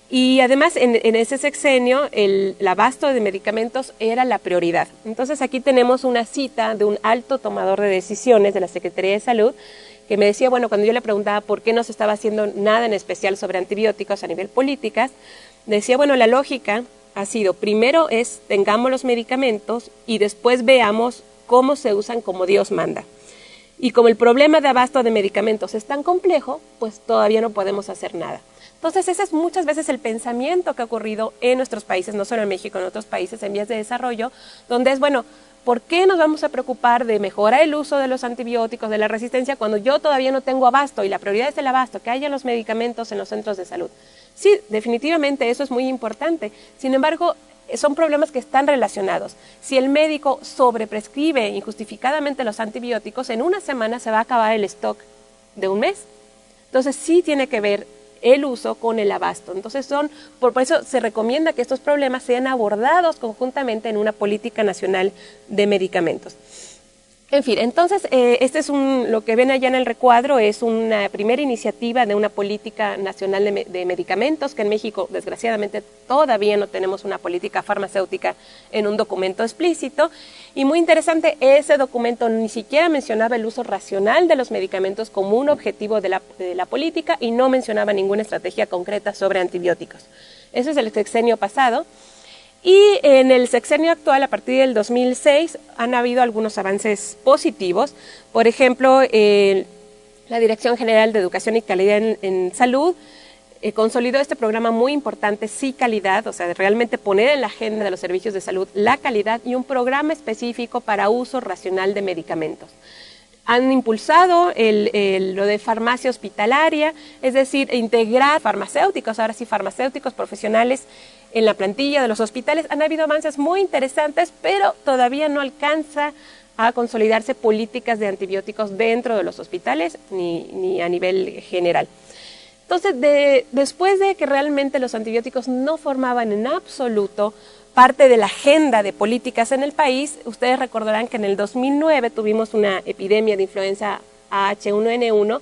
y además en ese sexenio el abasto de medicamentos era la prioridad. Entonces aquí tenemos una cita de un alto tomador de decisiones de la Secretaría de Salud, que me decía, bueno, cuando yo le preguntaba por qué no se estaba haciendo nada en especial sobre antibióticos a nivel políticas, decía, bueno, la lógica ha sido, primero tengamos los medicamentos y después veamos cómo se usan como Dios manda. Y como el problema de abasto de medicamentos es tan complejo, pues todavía no podemos hacer nada. Entonces ese es muchas veces el pensamiento que ha ocurrido en nuestros países, no solo en México, en otros países en vías de desarrollo, donde es, bueno, ¿por qué nos vamos a preocupar de mejorar el uso de los antibióticos, de la resistencia, cuando yo todavía no tengo abasto y la prioridad es el abasto, que haya los medicamentos en los centros de salud? Sí, definitivamente eso es muy importante. Sin embargo, son problemas que están relacionados. Si el médico sobreprescribe injustificadamente los antibióticos, en una semana se va a acabar el stock de un mes. Entonces sí tiene que ver el uso con el abasto. Entonces por eso se recomienda que estos problemas sean abordados conjuntamente en una política nacional de medicamentos. En fin, entonces este es lo que ven allá en el recuadro, es una primera iniciativa de una política nacional de medicamentos, que en México desgraciadamente todavía no tenemos una política farmacéutica en un documento explícito. Y muy interesante, ese documento ni siquiera mencionaba el uso racional de los medicamentos como un objetivo de la política y no mencionaba ninguna estrategia concreta sobre antibióticos. Ese es el sexenio pasado. Y en el sexenio actual, a partir del 2006, han habido algunos avances positivos. Por ejemplo, la Dirección General de Educación y Calidad en Salud consolidó este programa muy importante, Sí Calidad, o sea, realmente poner en la agenda de los servicios de salud la calidad y un programa específico para uso racional de medicamentos. Han impulsado lo de farmacia hospitalaria, es decir, integrar farmacéuticos, ahora sí farmacéuticos profesionales en la plantilla de los hospitales. Han habido avances muy interesantes, pero todavía no alcanza a consolidarse políticas de antibióticos dentro de los hospitales ni a nivel general. Entonces, después de que realmente los antibióticos no formaban en absoluto parte de la agenda de políticas en el país, ustedes recordarán que en el 2009 tuvimos una epidemia de influenza H1N1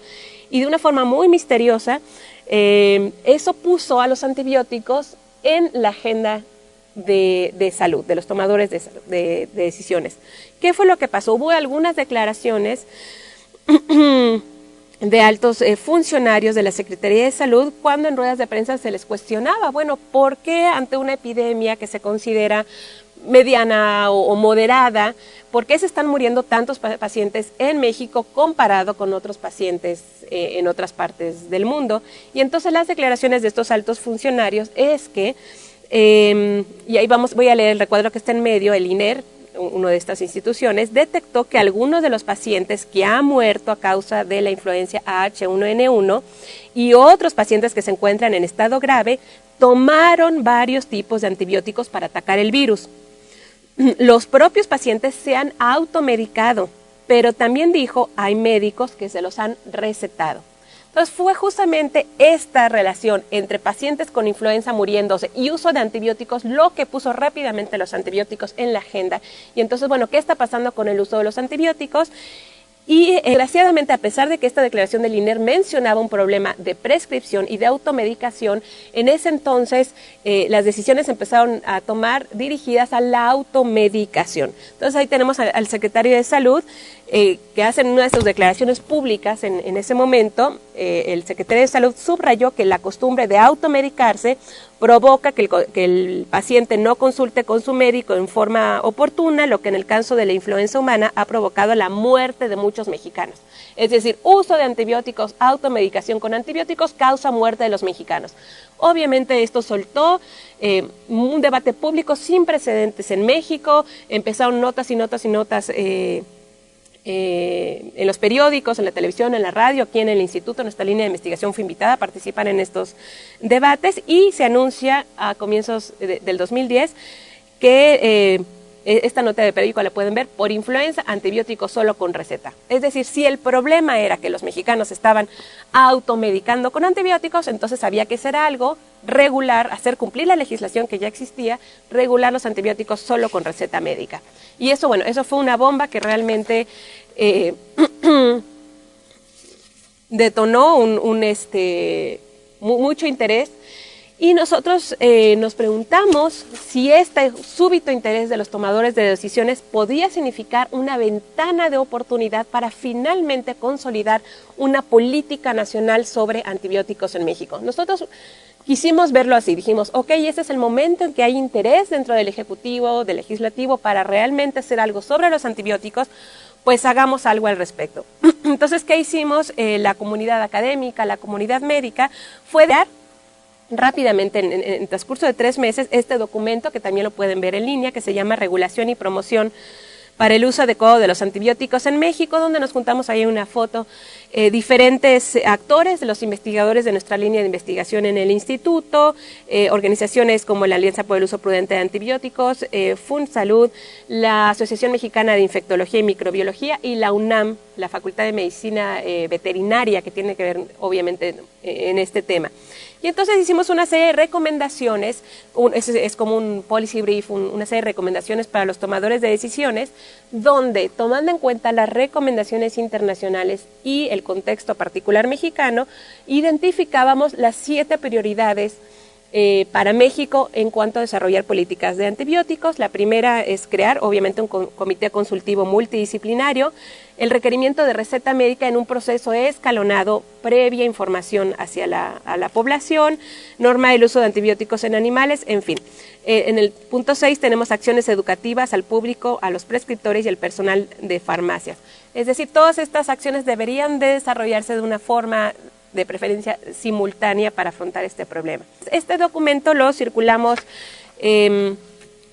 y de una forma muy misteriosa eso puso a los antibióticos en la agenda de salud, de los tomadores de decisiones. ¿Qué fue lo que pasó? Hubo algunas declaraciones de altos funcionarios de la Secretaría de Salud cuando en ruedas de prensa se les cuestionaba, bueno, ¿por qué ante una epidemia que se considera mediana o moderada, por qué se están muriendo tantos pacientes en México comparado con otros pacientes en otras partes del mundo? Y entonces las declaraciones de estos altos funcionarios es que, y ahí voy a leer el recuadro que está en medio, el INER, una de estas instituciones, detectó que algunos de los pacientes que han muerto a causa de la influencia H1N1 y otros pacientes que se encuentran en estado grave tomaron varios tipos de antibióticos para atacar el virus. Los propios pacientes se han automedicado, pero también dijo, hay médicos que se los han recetado. Entonces fue justamente esta relación entre pacientes con influenza muriéndose y uso de antibióticos lo que puso rápidamente los antibióticos en la agenda. Y entonces, bueno, ¿qué está pasando con el uso de los antibióticos? Y desgraciadamente, a pesar de que esta declaración del INER mencionaba un problema de prescripción y de automedicación, en ese entonces las decisiones empezaron a tomar dirigidas a la automedicación. Entonces ahí tenemos al secretario de Salud que hace una de sus declaraciones públicas en ese momento. El secretario de Salud subrayó que la costumbre de automedicarse provoca que el paciente no consulte con su médico en forma oportuna, lo que en el caso de la influenza humana ha provocado la muerte de muchos mexicanos. Es decir, uso de antibióticos, automedicación con antibióticos causa muerte de los mexicanos. Obviamente esto soltó un debate público sin precedentes en México, empezaron notas y notas y notas en los periódicos, en la televisión, en la radio, aquí en el instituto, nuestra línea de investigación fue invitada a participar en estos debates y se anuncia a comienzos del 2010 que esta nota de periódico la pueden ver, por influenza, antibióticos solo con receta. Es decir, si el problema era que los mexicanos estaban automedicando con antibióticos, entonces había que hacer algo, regular, hacer cumplir la legislación que ya existía, regular los antibióticos solo con receta médica. Y eso, bueno, eso fue una bomba que realmente detonó mucho interés. Y nosotros nos preguntamos si este súbito interés de los tomadores de decisiones podía significar una ventana de oportunidad para finalmente consolidar una política nacional sobre antibióticos en México. Nosotros quisimos verlo así, dijimos, ok, ese es el momento en que hay interés dentro del Ejecutivo, del Legislativo, para realmente hacer algo sobre los antibióticos, pues hagamos algo al respecto. Entonces, ¿qué hicimos? La comunidad académica, la comunidad médica, fue dar rápidamente, en el transcurso de 3 meses, este documento, que también lo pueden ver en línea, que se llama Regulación y Promoción para el uso adecuado de los antibióticos en México, donde nos juntamos ahí en una foto diferentes actores, los investigadores de nuestra línea de investigación en el instituto, organizaciones como la Alianza por el Uso Prudente de Antibióticos, FUNSalud, la Asociación Mexicana de Infectología y Microbiología y la UNAM, la Facultad de Medicina Veterinaria, que tiene que ver obviamente en este tema. Y entonces hicimos una serie de recomendaciones, es como un policy brief, una serie de recomendaciones para los tomadores de decisiones, donde, tomando en cuenta las recomendaciones internacionales y el contexto particular mexicano, identificábamos las 7 prioridades para México en cuanto a desarrollar políticas de antibióticos. La primera es crear, obviamente, un comité consultivo multidisciplinario, el requerimiento de receta médica en un proceso escalonado, previa información hacia a la población, norma del uso de antibióticos en animales, en fin. En el punto 6 tenemos acciones educativas al público, a los prescriptores y al personal de farmacias. Es decir, todas estas acciones deberían de desarrollarse de una forma de preferencia simultánea para afrontar este problema. Este documento lo circulamos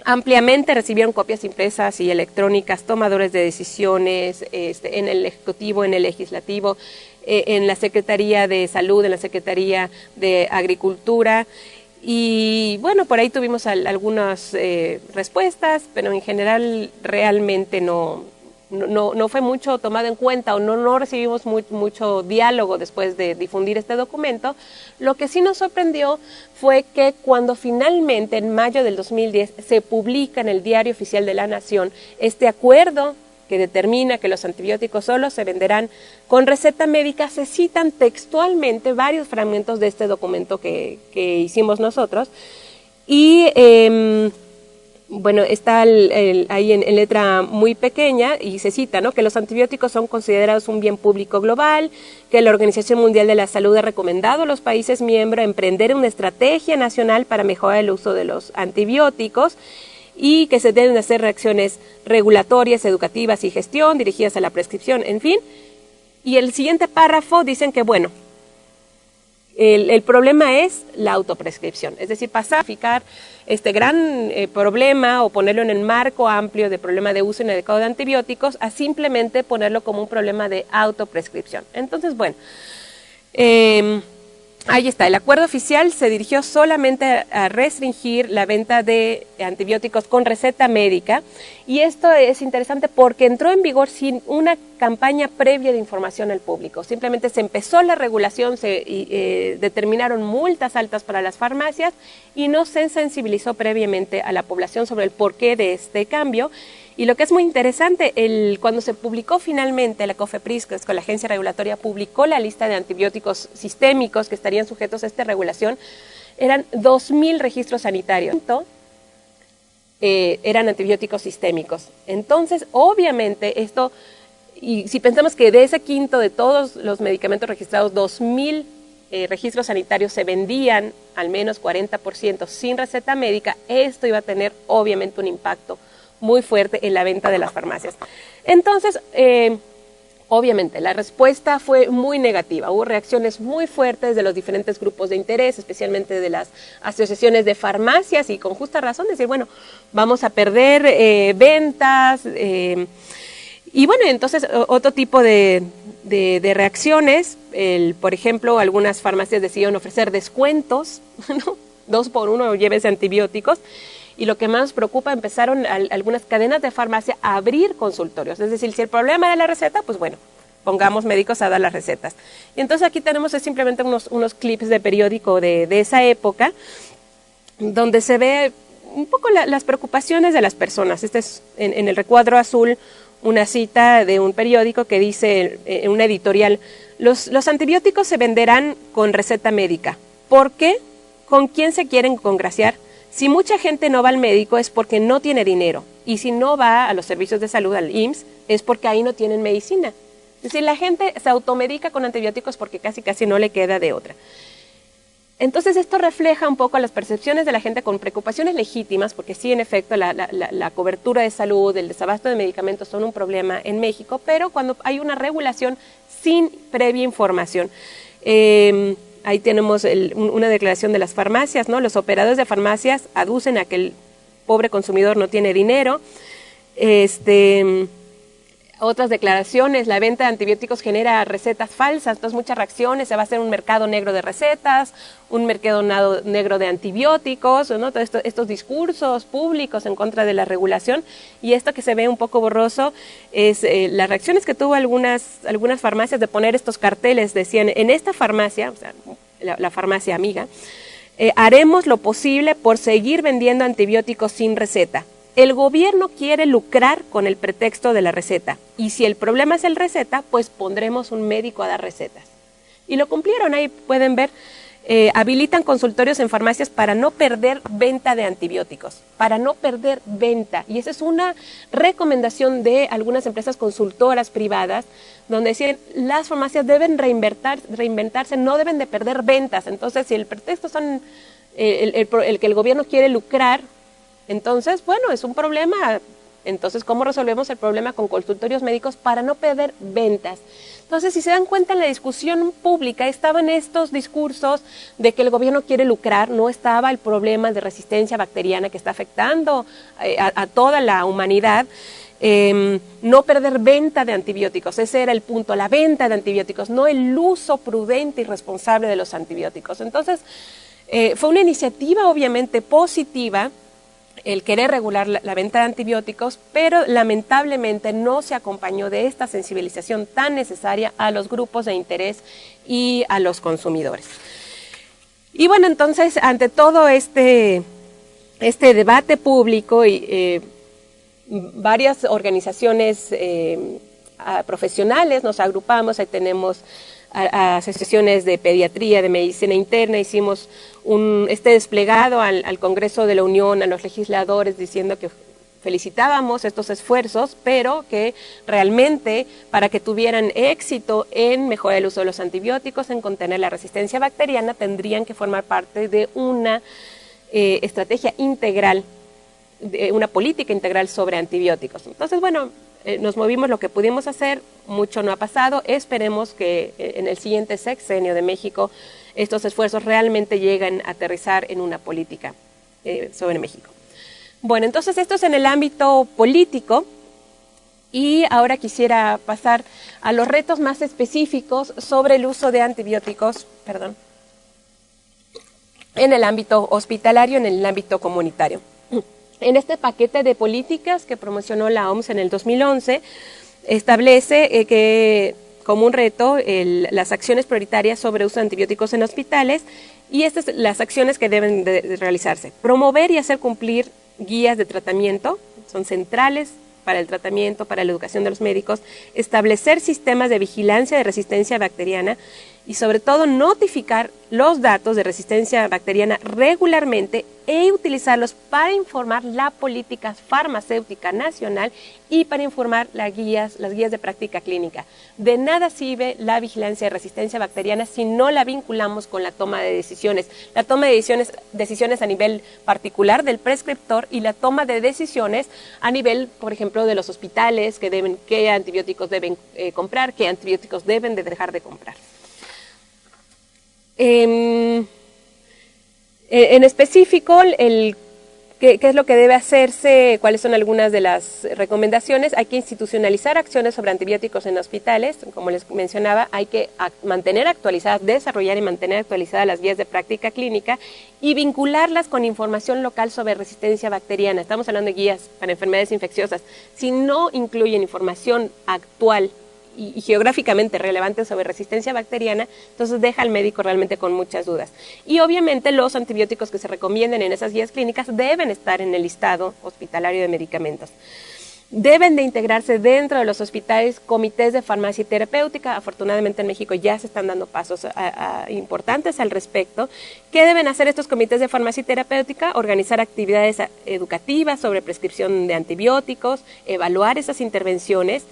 ampliamente, recibieron copias impresas y electrónicas, tomadores de decisiones en el Ejecutivo, en el Legislativo, en la Secretaría de Salud, en la Secretaría de Agricultura. Y bueno, por ahí tuvimos algunas respuestas, pero en general realmente no fue mucho tomado en cuenta o no recibimos mucho diálogo después de difundir este documento. Lo que sí nos sorprendió fue que cuando finalmente en mayo del 2010 se publica en el Diario Oficial de la Nación este acuerdo que determina que los antibióticos solo se venderán con receta médica, se citan textualmente varios fragmentos de este documento que hicimos nosotros y bueno, está ahí en letra muy pequeña y se cita, ¿no?, que los antibióticos son considerados un bien público global, que la Organización Mundial de la Salud ha recomendado a los países miembros emprender una estrategia nacional para mejorar el uso de los antibióticos y que se deben hacer reacciones regulatorias, educativas y gestión dirigidas a la prescripción, en fin. Y el siguiente párrafo dicen que, bueno, el problema es la autoprescripción, es decir, pasar a fijar este gran problema o ponerlo en el marco amplio de problema de uso inadecuado de antibióticos a simplemente ponerlo como un problema de autoprescripción. Entonces, bueno, ahí está, el acuerdo oficial se dirigió solamente a restringir la venta de antibióticos con receta médica y esto es interesante porque entró en vigor sin una campaña previa de información al público. Simplemente se empezó la regulación, se determinaron multas altas para las farmacias y no se sensibilizó previamente a la población sobre el porqué de este cambio. Y lo que es muy interesante, cuando se publicó finalmente la COFEPRIS, que es con la agencia regulatoria, publicó la lista de antibióticos sistémicos que estarían sujetos a esta regulación, eran 2,000 registros sanitarios. Eran antibióticos sistémicos. Entonces, obviamente, esto, y si pensamos que de ese quinto de todos los medicamentos registrados, 2,000 registros sanitarios se vendían al menos 40% sin receta médica, esto iba a tener obviamente un impacto muy fuerte en la venta de las farmacias. Entonces, obviamente, la respuesta fue muy negativa. Hubo reacciones muy fuertes de los diferentes grupos de interés, especialmente de las asociaciones de farmacias, y con justa razón decir, bueno, vamos a perder ventas. Y bueno, entonces otro tipo de reacciones, por ejemplo, algunas farmacias decidieron ofrecer descuentos, ¿no? 2 por 1, llévese antibióticos. Y lo que más nos preocupa, empezaron algunas cadenas de farmacia a abrir consultorios. Es decir, si el problema era la receta, pues bueno, pongamos médicos a dar las recetas. Y entonces aquí tenemos simplemente unos clips de periódico de esa época, donde se ve un poco las preocupaciones de las personas. Este es en el recuadro azul una cita de un periódico que dice, en una editorial, los antibióticos se venderán con receta médica. ¿Por qué? ¿Con quién se quieren congraciar? Si mucha gente no va al médico es porque no tiene dinero, y si no va a los servicios de salud, al IMSS, es porque ahí no tienen medicina. Es decir, la gente se automedica con antibióticos porque casi no le queda de otra. Entonces esto refleja un poco las percepciones de la gente con preocupaciones legítimas, porque sí, en efecto, la cobertura de salud, el desabasto de medicamentos son un problema en México, pero cuando hay una regulación sin previa información. Ahí tenemos una declaración de las farmacias, ¿no? Los operadores de farmacias aducen a que el pobre consumidor no tiene dinero. Otras declaraciones, la venta de antibióticos genera recetas falsas, entonces muchas reacciones, se va a hacer un mercado negro de recetas, un mercado negro de antibióticos, ¿no? Todos estos discursos públicos en contra de la regulación, y esto que se ve un poco borroso es las reacciones que tuvo algunas farmacias de poner estos carteles, decían, en esta farmacia, o sea, la farmacia amiga, haremos lo posible por seguir vendiendo antibióticos sin receta. El gobierno quiere lucrar con el pretexto de la receta, y si el problema es el receta, pues pondremos un médico a dar recetas. Y lo cumplieron, ahí pueden ver, habilitan consultorios en farmacias para no perder venta de antibióticos, para no perder venta. Y esa es una recomendación de algunas empresas consultoras privadas, donde decían, las farmacias deben reinventarse, no deben de perder ventas. Entonces, si el pretexto son el que el gobierno quiere lucrar, entonces, bueno, es un problema. Entonces, ¿cómo resolvemos el problema con consultorios médicos para no perder ventas? Entonces, si se dan cuenta, en la discusión pública estaban estos discursos de que el gobierno quiere lucrar, no estaba el problema de resistencia bacteriana que está afectando a toda la humanidad. No perder venta de antibióticos, ese era el punto, la venta de antibióticos, no el uso prudente y responsable de los antibióticos. Entonces, fue una iniciativa obviamente positiva, el querer regular la venta de antibióticos, pero lamentablemente no se acompañó de esta sensibilización tan necesaria a los grupos de interés y a los consumidores. Y bueno, entonces, ante todo este debate público y varias organizaciones profesionales nos agrupamos, ahí tenemos a asociaciones de pediatría, de medicina interna, hicimos este desplegado al Congreso de la Unión, a los legisladores, diciendo que felicitábamos estos esfuerzos, pero que realmente para que tuvieran éxito en mejorar el uso de los antibióticos, en contener la resistencia bacteriana, tendrían que formar parte de una estrategia integral, de una política integral sobre antibióticos. Entonces, bueno, nos movimos lo que pudimos hacer, mucho no ha pasado, esperemos que en el siguiente sexenio de México estos esfuerzos realmente lleguen a aterrizar en una política sobre México. Bueno, entonces esto es en el ámbito político, y ahora quisiera pasar a los retos más específicos sobre el uso de antibióticos, en el ámbito hospitalario, en el ámbito comunitario. En este paquete de políticas que promocionó la OMS en el 2011, establece que como un reto las acciones prioritarias sobre uso de antibióticos en hospitales, y estas son las acciones que deben de realizarse. Promover y hacer cumplir guías de tratamiento, son centrales para el tratamiento, para la educación de los médicos, establecer sistemas de vigilancia de resistencia bacteriana y sobre todo notificar los datos de resistencia bacteriana regularmente e utilizarlos para informar la política farmacéutica nacional y para informar las guías de práctica clínica. De nada sirve la vigilancia de resistencia bacteriana si no la vinculamos con la toma de decisiones. La toma de decisiones a nivel particular del prescriptor y la toma de decisiones a nivel, por ejemplo, de los hospitales, qué antibióticos deben comprar, qué antibióticos deben de dejar de comprar. En específico, ¿qué es lo que debe hacerse? ¿Cuáles son algunas de las recomendaciones? Hay que institucionalizar acciones sobre antibióticos en hospitales. Como les mencionaba, hay que mantener actualizadas, desarrollar y mantener actualizadas las guías de práctica clínica y vincularlas con información local sobre resistencia bacteriana. Estamos hablando de guías para enfermedades infecciosas. Si no incluyen información actual y geográficamente relevante sobre resistencia bacteriana, entonces deja al médico realmente con muchas dudas. Y obviamente los antibióticos que se recomienden en esas guías clínicas deben estar en el listado hospitalario de medicamentos. Deben de integrarse dentro de los hospitales comités de farmacia y terapéutica. Afortunadamente en México ya se están dando pasos importantes al respecto. ¿Qué deben hacer estos comités de farmacia y terapéutica? Organizar actividades educativas sobre prescripción de antibióticos, evaluar esas intervenciones,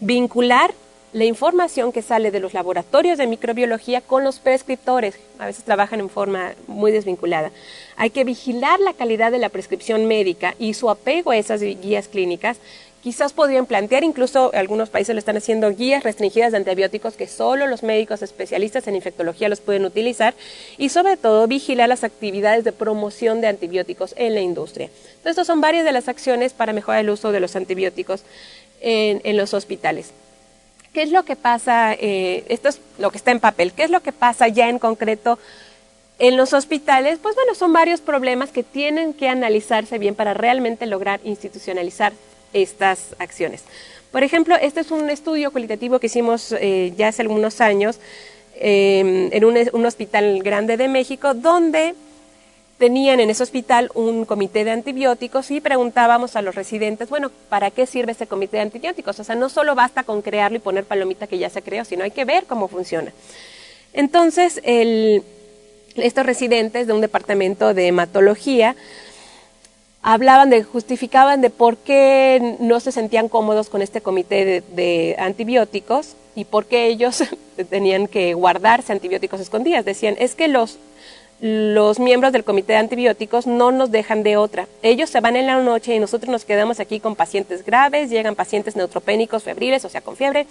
vincular la información que sale de los laboratorios de microbiología con los prescriptores. A veces trabajan en forma muy desvinculada. Hay que vigilar la calidad de la prescripción médica y su apego a esas guías clínicas. Quizás podrían plantear, incluso algunos países lo están haciendo, guías restringidas de antibióticos que solo los médicos especialistas en infectología los pueden utilizar, y sobre todo vigilar las actividades de promoción de antibióticos en la industria. Entonces, estas son varias de las acciones para mejorar el uso de los antibióticos en los hospitales. ¿Qué es lo que pasa? Esto es lo que está en papel. ¿Qué es lo que pasa ya en concreto en los hospitales? Pues bueno, son varios problemas que tienen que analizarse bien para realmente lograr institucionalizar estas acciones. Por ejemplo, este es un estudio cualitativo que hicimos ya hace algunos años en un hospital grande de México, donde tenían en ese hospital un comité de antibióticos y preguntábamos a los residentes, bueno, ¿para qué sirve ese comité de antibióticos? O sea, no solo basta con crearlo y poner palomita que ya se creó, sino hay que ver cómo funciona. Entonces, estos residentes de un departamento de hematología justificaban de por qué no se sentían cómodos con este comité de antibióticos y por qué ellos tenían que guardarse antibióticos escondidas. Decían, es que los miembros del comité de antibióticos no nos dejan de otra. Ellos se van en la noche y nosotros nos quedamos aquí con pacientes graves, llegan pacientes neutropénicos, febriles, o sea, con fiebre.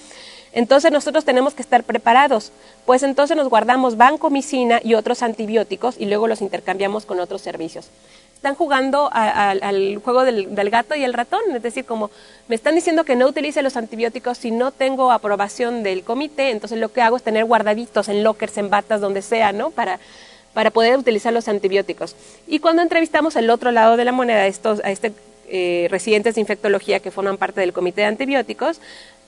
Entonces nosotros tenemos que estar preparados. Pues entonces nos guardamos vancomicina y otros antibióticos y luego los intercambiamos con otros servicios. Están jugando al juego del gato y el ratón, es decir, como me están diciendo que no utilice los antibióticos si no tengo aprobación del comité, entonces lo que hago es tener guardaditos en lockers, en batas, donde sea, ¿no? Para poder utilizar los antibióticos. Y cuando entrevistamos el otro lado de la moneda a residentes de infectología que forman parte del comité de antibióticos,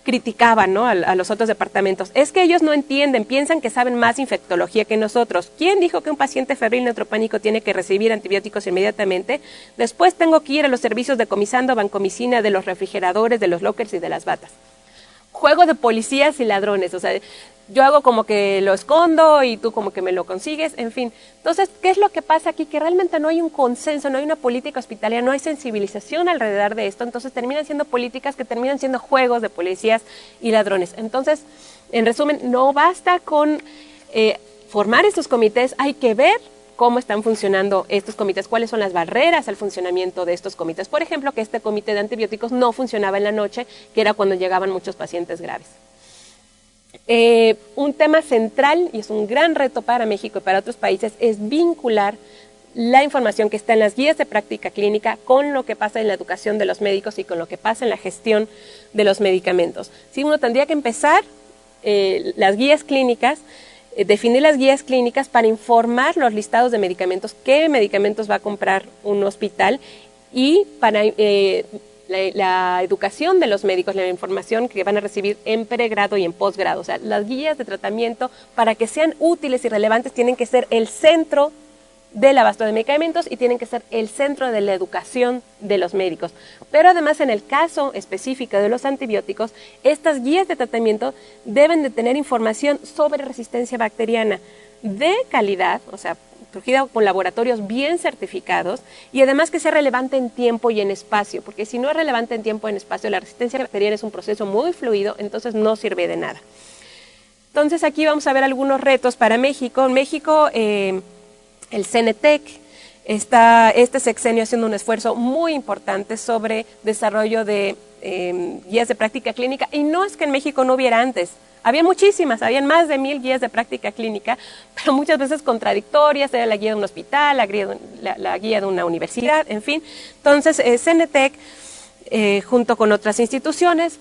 criticaban, ¿no?, a los otros departamentos. Es que ellos no entienden, piensan que saben más infectología que nosotros. ¿Quién dijo que un paciente febril neutropánico tiene que recibir antibióticos inmediatamente? Después tengo que ir a los servicios decomisando vancomicina de los refrigeradores, de los lockers y de las batas. Juego de policías y ladrones, o sea, yo hago como que lo escondo y tú como que me lo consigues, en fin. Entonces, ¿qué es lo que pasa aquí? Que realmente no hay un consenso, no hay una política hospitalaria, no hay sensibilización alrededor de esto, entonces terminan siendo políticas que terminan siendo juegos de policías y ladrones. Entonces, en resumen, no basta con formar estos comités, hay que ver cómo están funcionando estos comités, cuáles son las barreras al funcionamiento de estos comités. Por ejemplo, que este comité de antibióticos no funcionaba en la noche, que era cuando llegaban muchos pacientes graves. Un tema central, y es un gran reto para México y para otros países, es vincular la información que está en las guías de práctica clínica con lo que pasa en la educación de los médicos y con lo que pasa en la gestión de los medicamentos. Sí, uno tendría que empezar las guías clínicas, definir las guías clínicas para informar los listados de medicamentos, qué medicamentos va a comprar un hospital y para la educación de los médicos, la información que van a recibir en pregrado y en posgrado. O sea, las guías de tratamiento, para que sean útiles y relevantes, tienen que ser el centro del abasto de medicamentos y tienen que ser el centro de la educación de los médicos. Pero además, en el caso específico de los antibióticos, estas guías de tratamiento deben de tener información sobre resistencia bacteriana de calidad, o sea, surgida con laboratorios bien certificados, y además que sea relevante en tiempo y en espacio, porque si no es relevante en tiempo y en espacio, la resistencia bacteriana es un proceso muy fluido, entonces no sirve de nada. Entonces aquí vamos a ver algunos retos para México. En México, el CENETEC está este sexenio haciendo un esfuerzo muy importante sobre desarrollo de guías de práctica clínica, y no es que en México no hubiera antes. Había muchísimas, habían más de 1000 guías de práctica clínica, pero muchas veces contradictorias, era la guía de un hospital, la guía de una universidad, en fin. Entonces, CENETEC, junto con otras instituciones,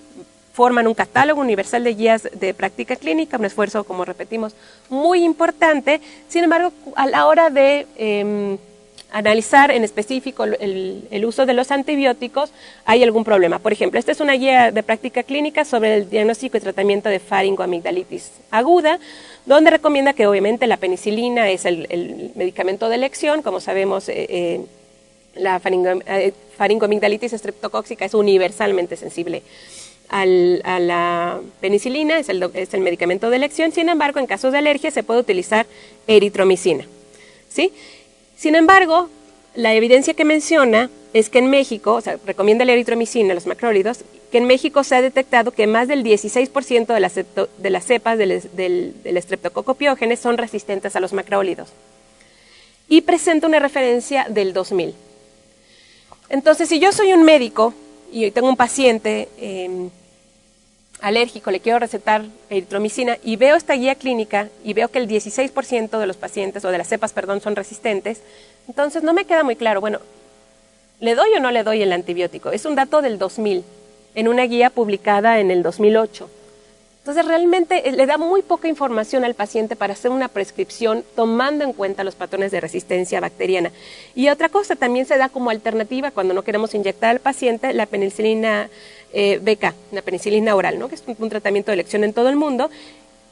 forman un catálogo universal de guías de práctica clínica, un esfuerzo, como repetimos, muy importante. Sin embargo, a la hora de analizar en específico el uso de los antibióticos, hay algún problema. Por ejemplo, esta es una guía de práctica clínica sobre el diagnóstico y tratamiento de faringoamigdalitis aguda, donde recomienda que obviamente la penicilina es el medicamento de elección. Como sabemos, la faringoamigdalitis estreptocóxica es universalmente sensible a la penicilina, es el medicamento de elección. Sin embargo, en casos de alergia se puede utilizar eritromicina, ¿sí? Sin embargo, la evidencia que menciona es que en México, o sea, recomienda la eritromicina, los macrólidos, que en México se ha detectado que más del 16% de las cepas del Streptococcus pyogenes son resistentes a los macrólidos. Y presenta una referencia del 2000. Entonces, si yo soy un médico y tengo un paciente alérgico, le quiero recetar eritromicina y veo esta guía clínica y veo que el 16% de los pacientes, o de las cepas, perdón, son resistentes, entonces no me queda muy claro, bueno, ¿le doy o no le doy el antibiótico? Es un dato del 2000, en una guía publicada en el 2008. Entonces realmente le da muy poca información al paciente para hacer una prescripción tomando en cuenta los patrones de resistencia bacteriana. Y otra cosa, también se da como alternativa cuando no queremos inyectar al paciente la penicilina BK, la penicilina oral, ¿no? Que es un tratamiento de elección en todo el mundo.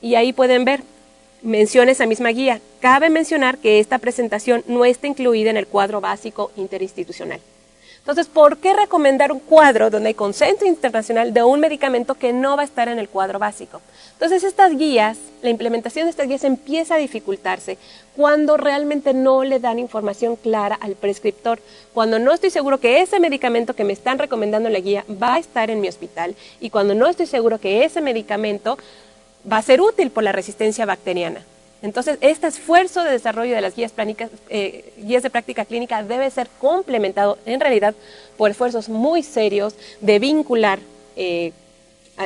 Y ahí pueden ver, menciona esa misma guía. Cabe mencionar que esta presentación no está incluida en el cuadro básico interinstitucional. Entonces, ¿por qué recomendar un cuadro donde hay consenso internacional de un medicamento que no va a estar en el cuadro básico? Entonces, estas guías, la implementación de estas guías empieza a dificultarse cuando realmente no le dan información clara al prescriptor. Cuando no estoy seguro que ese medicamento que me están recomendando en la guía va a estar en mi hospital y cuando no estoy seguro que ese medicamento va a ser útil por la resistencia bacteriana. Entonces, este esfuerzo de desarrollo de las guías de práctica clínica debe ser complementado, en realidad, por esfuerzos muy serios de vincular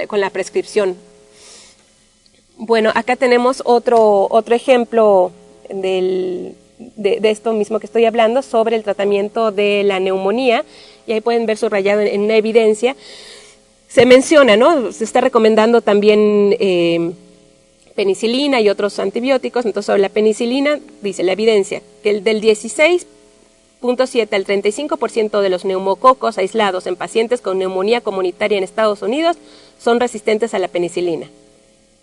con la prescripción. Bueno, acá tenemos otro ejemplo de esto mismo que estoy hablando, sobre el tratamiento de la neumonía, y ahí pueden ver subrayado en una evidencia. Se menciona, ¿no? Se está recomendando también penicilina y otros antibióticos. Entonces, sobre la penicilina, dice la evidencia que el del 16.7 al 35% de los neumococos aislados en pacientes con neumonía comunitaria en Estados Unidos son resistentes a la penicilina.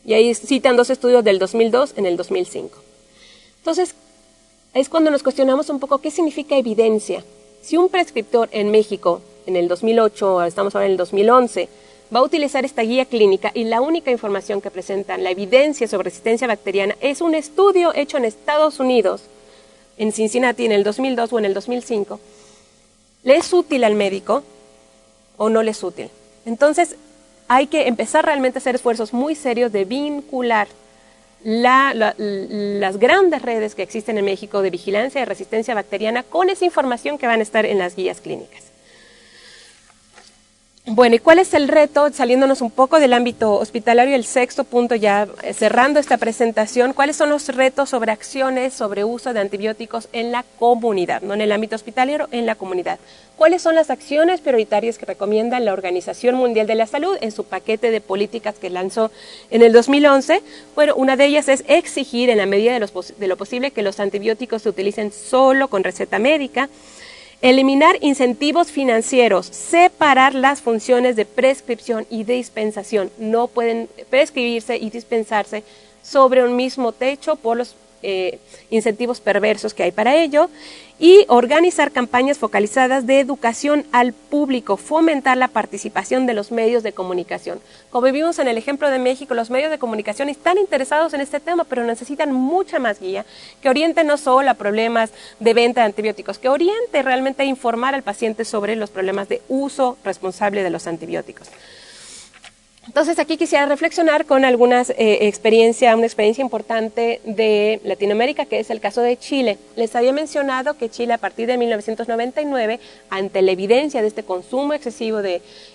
Y ahí citan dos estudios del 2002 en el 2005. Entonces, es cuando nos cuestionamos un poco qué significa evidencia. Si un prescriptor en México, en el 2008, estamos ahora en el 2011, va a utilizar esta guía clínica y la única información que presentan, la evidencia sobre resistencia bacteriana, es un estudio hecho en Estados Unidos, en Cincinnati, en el 2002 o en el 2005, ¿le es útil al médico o no le es útil? Entonces, hay que empezar realmente a hacer esfuerzos muy serios de vincular las grandes redes que existen en México de vigilancia de resistencia bacteriana con esa información que van a estar en las guías clínicas. Bueno, ¿y cuál es el reto? Saliéndonos un poco del ámbito hospitalario, el sexto punto, ya cerrando esta presentación, ¿cuáles son los retos sobre acciones, sobre uso de antibióticos en la comunidad? No en el ámbito hospitalario, en la comunidad. ¿Cuáles son las acciones prioritarias que recomienda la Organización Mundial de la Salud en su paquete de políticas que lanzó en el 2011? Bueno, una de ellas es exigir en la medida de lo posible que los antibióticos se utilicen solo con receta médica. Eliminar incentivos financieros, separar las funciones de prescripción y dispensación. No pueden prescribirse y dispensarse sobre un mismo techo por los incentivos perversos que hay para ello. Y organizar campañas focalizadas de educación al público, fomentar la participación de los medios de comunicación. Como vimos en el ejemplo de México, los medios de comunicación están interesados en este tema, pero necesitan mucha más guía, que oriente no solo a problemas de venta de antibióticos, que oriente realmente a informar al paciente sobre los problemas de uso responsable de los antibióticos. Entonces, aquí quisiera reflexionar con una experiencia importante de Latinoamérica, que es el caso de Chile. Les había mencionado que Chile, a partir de 1999, ante la evidencia de este consumo excesivo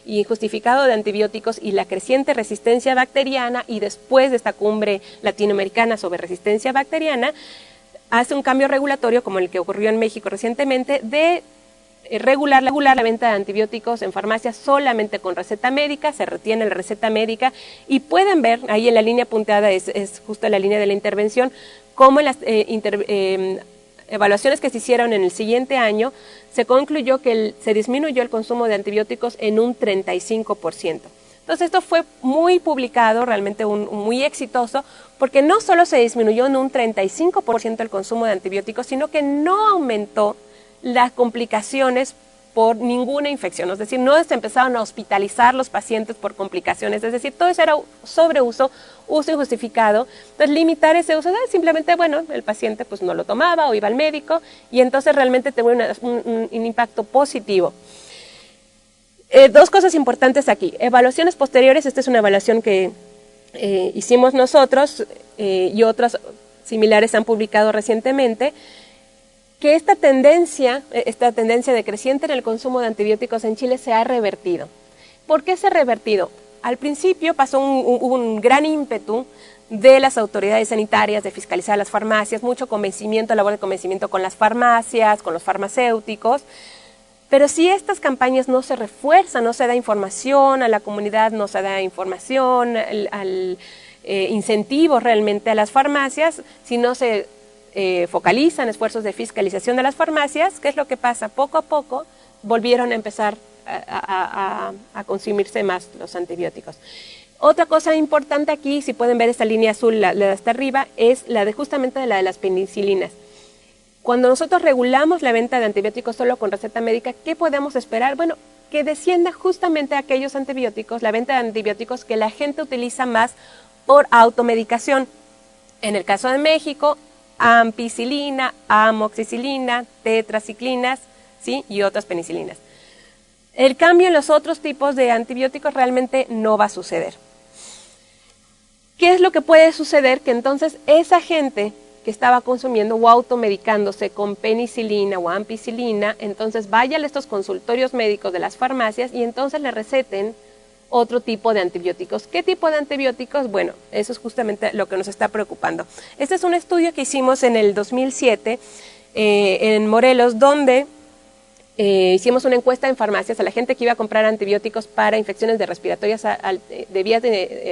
y injustificado de antibióticos y la creciente resistencia bacteriana, y después de esta cumbre latinoamericana sobre resistencia bacteriana, hace un cambio regulatorio, como el que ocurrió en México recientemente, de regular la venta de antibióticos en farmacias solamente con receta médica. Se retiene la receta médica y pueden ver, ahí en la línea punteada es justo la línea de la intervención, cómo en las evaluaciones que se hicieron en el siguiente año se concluyó que se disminuyó el consumo de antibióticos en un 35%. Entonces esto fue muy publicado, realmente muy exitoso, porque no solo se disminuyó en un 35% el consumo de antibióticos, sino que no aumentó las complicaciones por ninguna infección, es decir, no se empezaron a hospitalizar los pacientes por complicaciones, es decir, todo eso era sobreuso, uso injustificado. Entonces, limitar ese uso, simplemente, bueno, el paciente pues no lo tomaba o iba al médico y entonces realmente tuvo un impacto positivo. Dos cosas importantes aquí. Evaluaciones posteriores, esta es una evaluación que hicimos nosotros y otras similares han publicado recientemente, que esta tendencia decreciente en el consumo de antibióticos en Chile se ha revertido. ¿Por qué se ha revertido? Al principio hubo un gran ímpetu de las autoridades sanitarias de fiscalizar las farmacias, mucho convencimiento, labor de convencimiento con las farmacias, con los farmacéuticos, pero si estas campañas no se refuerzan, no se da información a la comunidad, no se da información, incentivos realmente a las farmacias, si no se focalizan esfuerzos de fiscalización de las farmacias, ¿qué es lo que pasa? Poco a poco volvieron a empezar a consumirse más los antibióticos. Otra cosa importante aquí, si pueden ver esta línea azul, la de hasta arriba, es justamente la de las penicilinas. Cuando nosotros regulamos la venta de antibióticos solo con receta médica, ¿qué podemos esperar? Bueno, que descienda justamente aquellos antibióticos, la venta de antibióticos que la gente utiliza más por automedicación. En el caso de México, ampicilina, amoxicilina, tetraciclinas, ¿sí? Y otras penicilinas. El cambio en los otros tipos de antibióticos realmente no va a suceder. ¿Qué es lo que puede suceder? Que entonces esa gente que estaba consumiendo o automedicándose con penicilina o ampicilina, entonces vaya a estos consultorios médicos de las farmacias y entonces le receten otro tipo de antibióticos. ¿Qué tipo de antibióticos? Bueno, eso es justamente lo que nos está preocupando. Este es un estudio que hicimos en el 2007 en Morelos, donde hicimos una encuesta en farmacias a la gente que iba a comprar antibióticos para infecciones de vías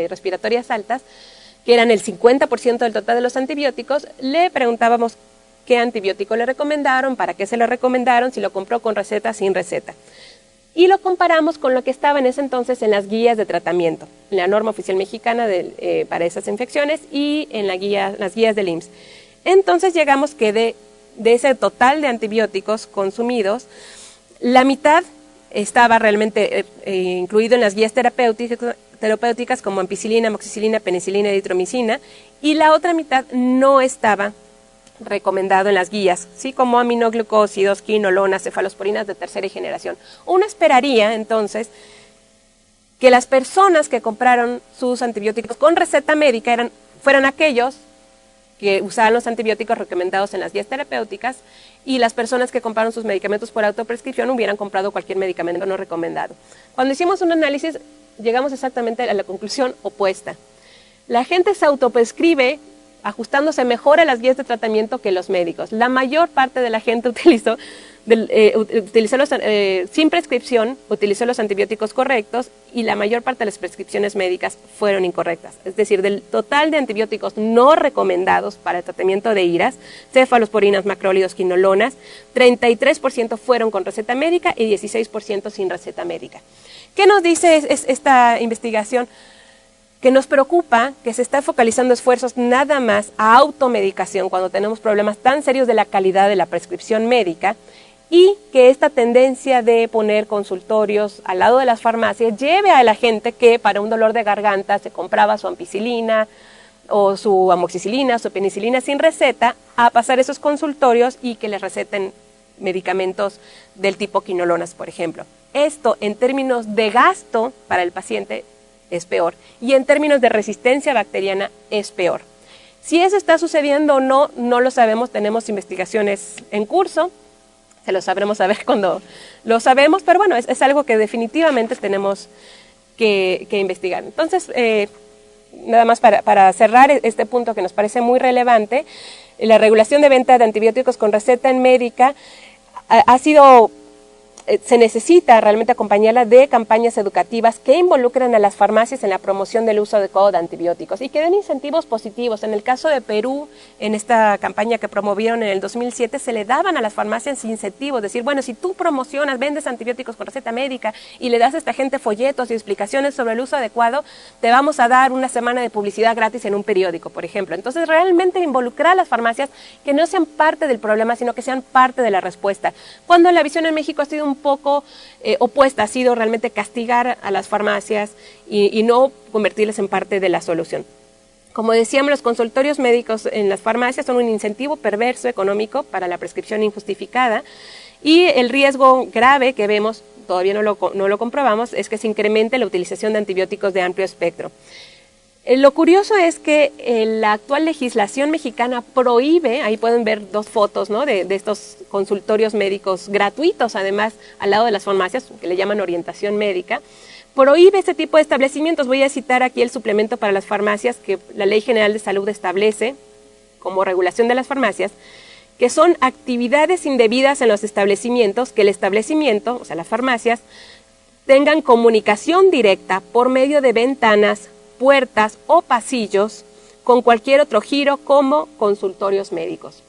respiratorias altas, que eran el 50% del total de los antibióticos. Le preguntábamos qué antibiótico le recomendaron, para qué se lo recomendaron, si lo compró con receta, sin receta. Y lo comparamos con lo que estaba en ese entonces en las guías de tratamiento, en la norma oficial mexicana para esas infecciones y en las guías del IMSS. Entonces llegamos que de ese total de antibióticos consumidos, la mitad estaba realmente incluido en las guías terapéuticas como ampicilina, amoxicilina, penicilina y eritromicina, y la otra mitad no estaba recomendado en las guías, ¿sí? Como aminoglucósidos, quinolonas, cefalosporinas de tercera generación. Uno esperaría entonces que las personas que compraron sus antibióticos con receta médica fueran aquellos que usaban los antibióticos recomendados en las guías terapéuticas, y las personas que compraron sus medicamentos por autoprescripción hubieran comprado cualquier medicamento no recomendado. Cuando hicimos un análisis, llegamos exactamente a la conclusión opuesta. La gente se autoprescribe ajustándose mejor a las guías de tratamiento que los médicos. La mayor parte de la gente utilizó sin prescripción, utilizó los antibióticos correctos, y la mayor parte de las prescripciones médicas fueron incorrectas. Es decir, del total de antibióticos no recomendados para el tratamiento de IRAS, cefalosporinas, macrólidos, quinolonas, 33% fueron con receta médica y 16% sin receta médica. ¿Qué nos dice esta investigación? Que nos preocupa que se está focalizando esfuerzos nada más a automedicación cuando tenemos problemas tan serios de la calidad de la prescripción médica, y que esta tendencia de poner consultorios al lado de las farmacias lleve a la gente que para un dolor de garganta se compraba su ampicilina o su amoxicilina, su penicilina sin receta, a pasar esos consultorios y que les receten medicamentos del tipo quinolonas, por ejemplo. Esto en términos de gasto para el paciente es peor, y en términos de resistencia bacteriana es peor. Si eso está sucediendo o no, no lo sabemos, tenemos investigaciones en curso, se lo sabremos saber cuando lo sabemos, pero bueno, es algo que definitivamente tenemos que investigar. Entonces, nada más para cerrar este punto que nos parece muy relevante, la regulación de venta de antibióticos con receta en médica se necesita realmente acompañarla de campañas educativas que involucren a las farmacias en la promoción del uso adecuado de antibióticos y que den incentivos positivos. En el caso de Perú, en esta campaña que promovieron en el 2007, se le daban a las farmacias incentivos, decir, bueno, si tú promocionas, vendes antibióticos con receta médica y le das a esta gente folletos y explicaciones sobre el uso adecuado, te vamos a dar una semana de publicidad gratis en un periódico, por ejemplo. Entonces, realmente involucrar a las farmacias que no sean parte del problema, sino que sean parte de la respuesta. Cuando la visión en México ha sido un poco opuesta, ha sido realmente castigar a las farmacias y no convertirlas en parte de la solución. Como decíamos, los consultorios médicos en las farmacias son un incentivo perverso económico para la prescripción injustificada, y el riesgo grave que vemos, todavía no lo comprobamos, es que se incremente la utilización de antibióticos de amplio espectro. Lo curioso es que la actual legislación mexicana prohíbe, ahí pueden ver dos fotos, ¿no?, de estos consultorios médicos gratuitos, además al lado de las farmacias, que le llaman orientación médica, prohíbe este tipo de establecimientos. Voy a citar aquí el suplemento para las farmacias que la Ley General de Salud establece como regulación de las farmacias, que son actividades indebidas en los establecimientos, que el establecimiento, o sea, las farmacias, tengan comunicación directa por medio de ventanas, puertas o pasillos con cualquier otro giro como consultorios médicos.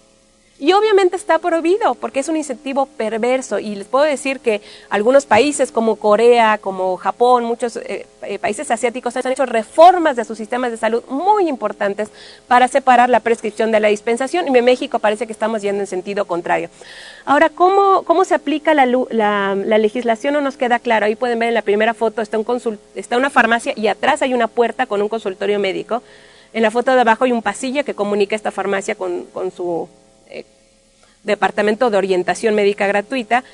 Y obviamente está prohibido porque es un incentivo perverso, y les puedo decir que algunos países como Corea, como Japón, muchos países asiáticos han hecho reformas de sus sistemas de salud muy importantes para separar la prescripción de la dispensación, y en México parece que estamos yendo en sentido contrario. Ahora, ¿cómo se aplica la legislación? No nos queda claro. Ahí pueden ver en la primera foto está una farmacia y atrás hay una puerta con un consultorio médico. En la foto de abajo hay un pasillo que comunica esta farmacia con su departamento de orientación médica gratuita.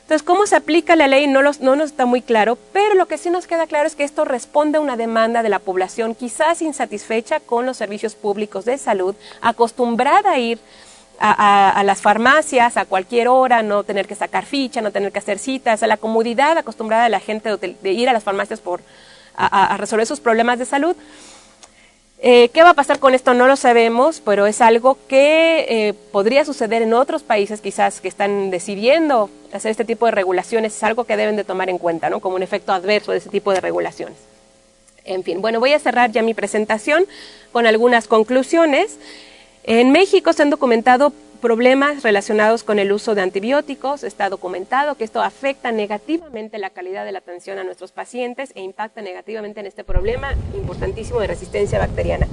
Entonces, ¿cómo se aplica la ley? No nos está muy claro, pero lo que sí nos queda claro es que esto responde a una demanda de la población quizás insatisfecha con los servicios públicos de salud, acostumbrada a ir a las farmacias a cualquier hora, no tener que sacar ficha, no tener que hacer citas, a la comodidad acostumbrada de la gente de ir a las farmacias a resolver sus problemas de salud. ¿Qué va a pasar con esto? No lo sabemos, pero es algo que podría suceder en otros países quizás que están decidiendo hacer este tipo de regulaciones. Es algo que deben de tomar en cuenta, ¿no?, como un efecto adverso de ese tipo de regulaciones. En fin, bueno, voy a cerrar ya mi presentación con algunas conclusiones. En México se han documentado problemas relacionados con el uso de antibióticos. Está documentado que esto afecta negativamente la calidad de la atención a nuestros pacientes e impacta negativamente en este problema importantísimo de resistencia bacteriana.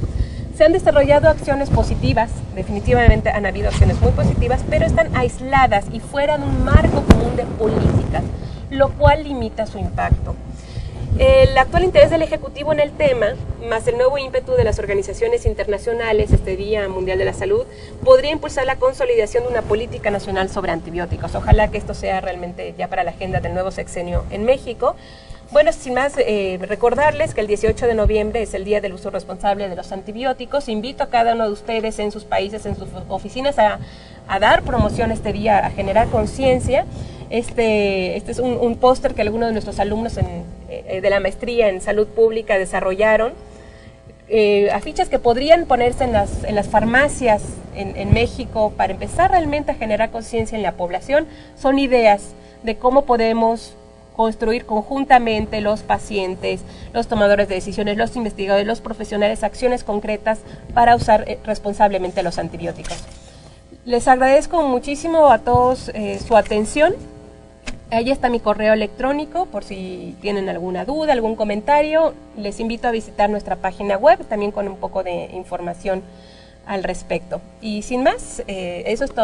Se han desarrollado acciones positivas, definitivamente han habido acciones muy positivas, pero están aisladas y fuera de un marco común de políticas, lo cual limita su impacto. El actual interés del Ejecutivo en el tema, más el nuevo ímpetu de las organizaciones internacionales, este Día Mundial de la Salud, podría impulsar la consolidación de una política nacional sobre antibióticos. Ojalá que esto sea realmente ya para la agenda del nuevo sexenio en México. Bueno, sin más, recordarles que el 18 de noviembre es el Día del Uso Responsable de los Antibióticos. Invito a cada uno de ustedes en sus países, en sus oficinas, a dar promoción este día, a generar conciencia. Este es un póster que algunos de nuestros alumnos de la maestría en salud pública desarrollaron. Afiches que podrían ponerse en las farmacias en México para empezar realmente a generar conciencia en la población. Son ideas de cómo podemos construir conjuntamente los pacientes, los tomadores de decisiones, los investigadores, los profesionales, acciones concretas para usar responsablemente los antibióticos. Les agradezco muchísimo a todos su atención. Ahí está mi correo electrónico por si tienen alguna duda, algún comentario. Les invito a visitar nuestra página web también con un poco de información al respecto. Y sin más, eso es todo.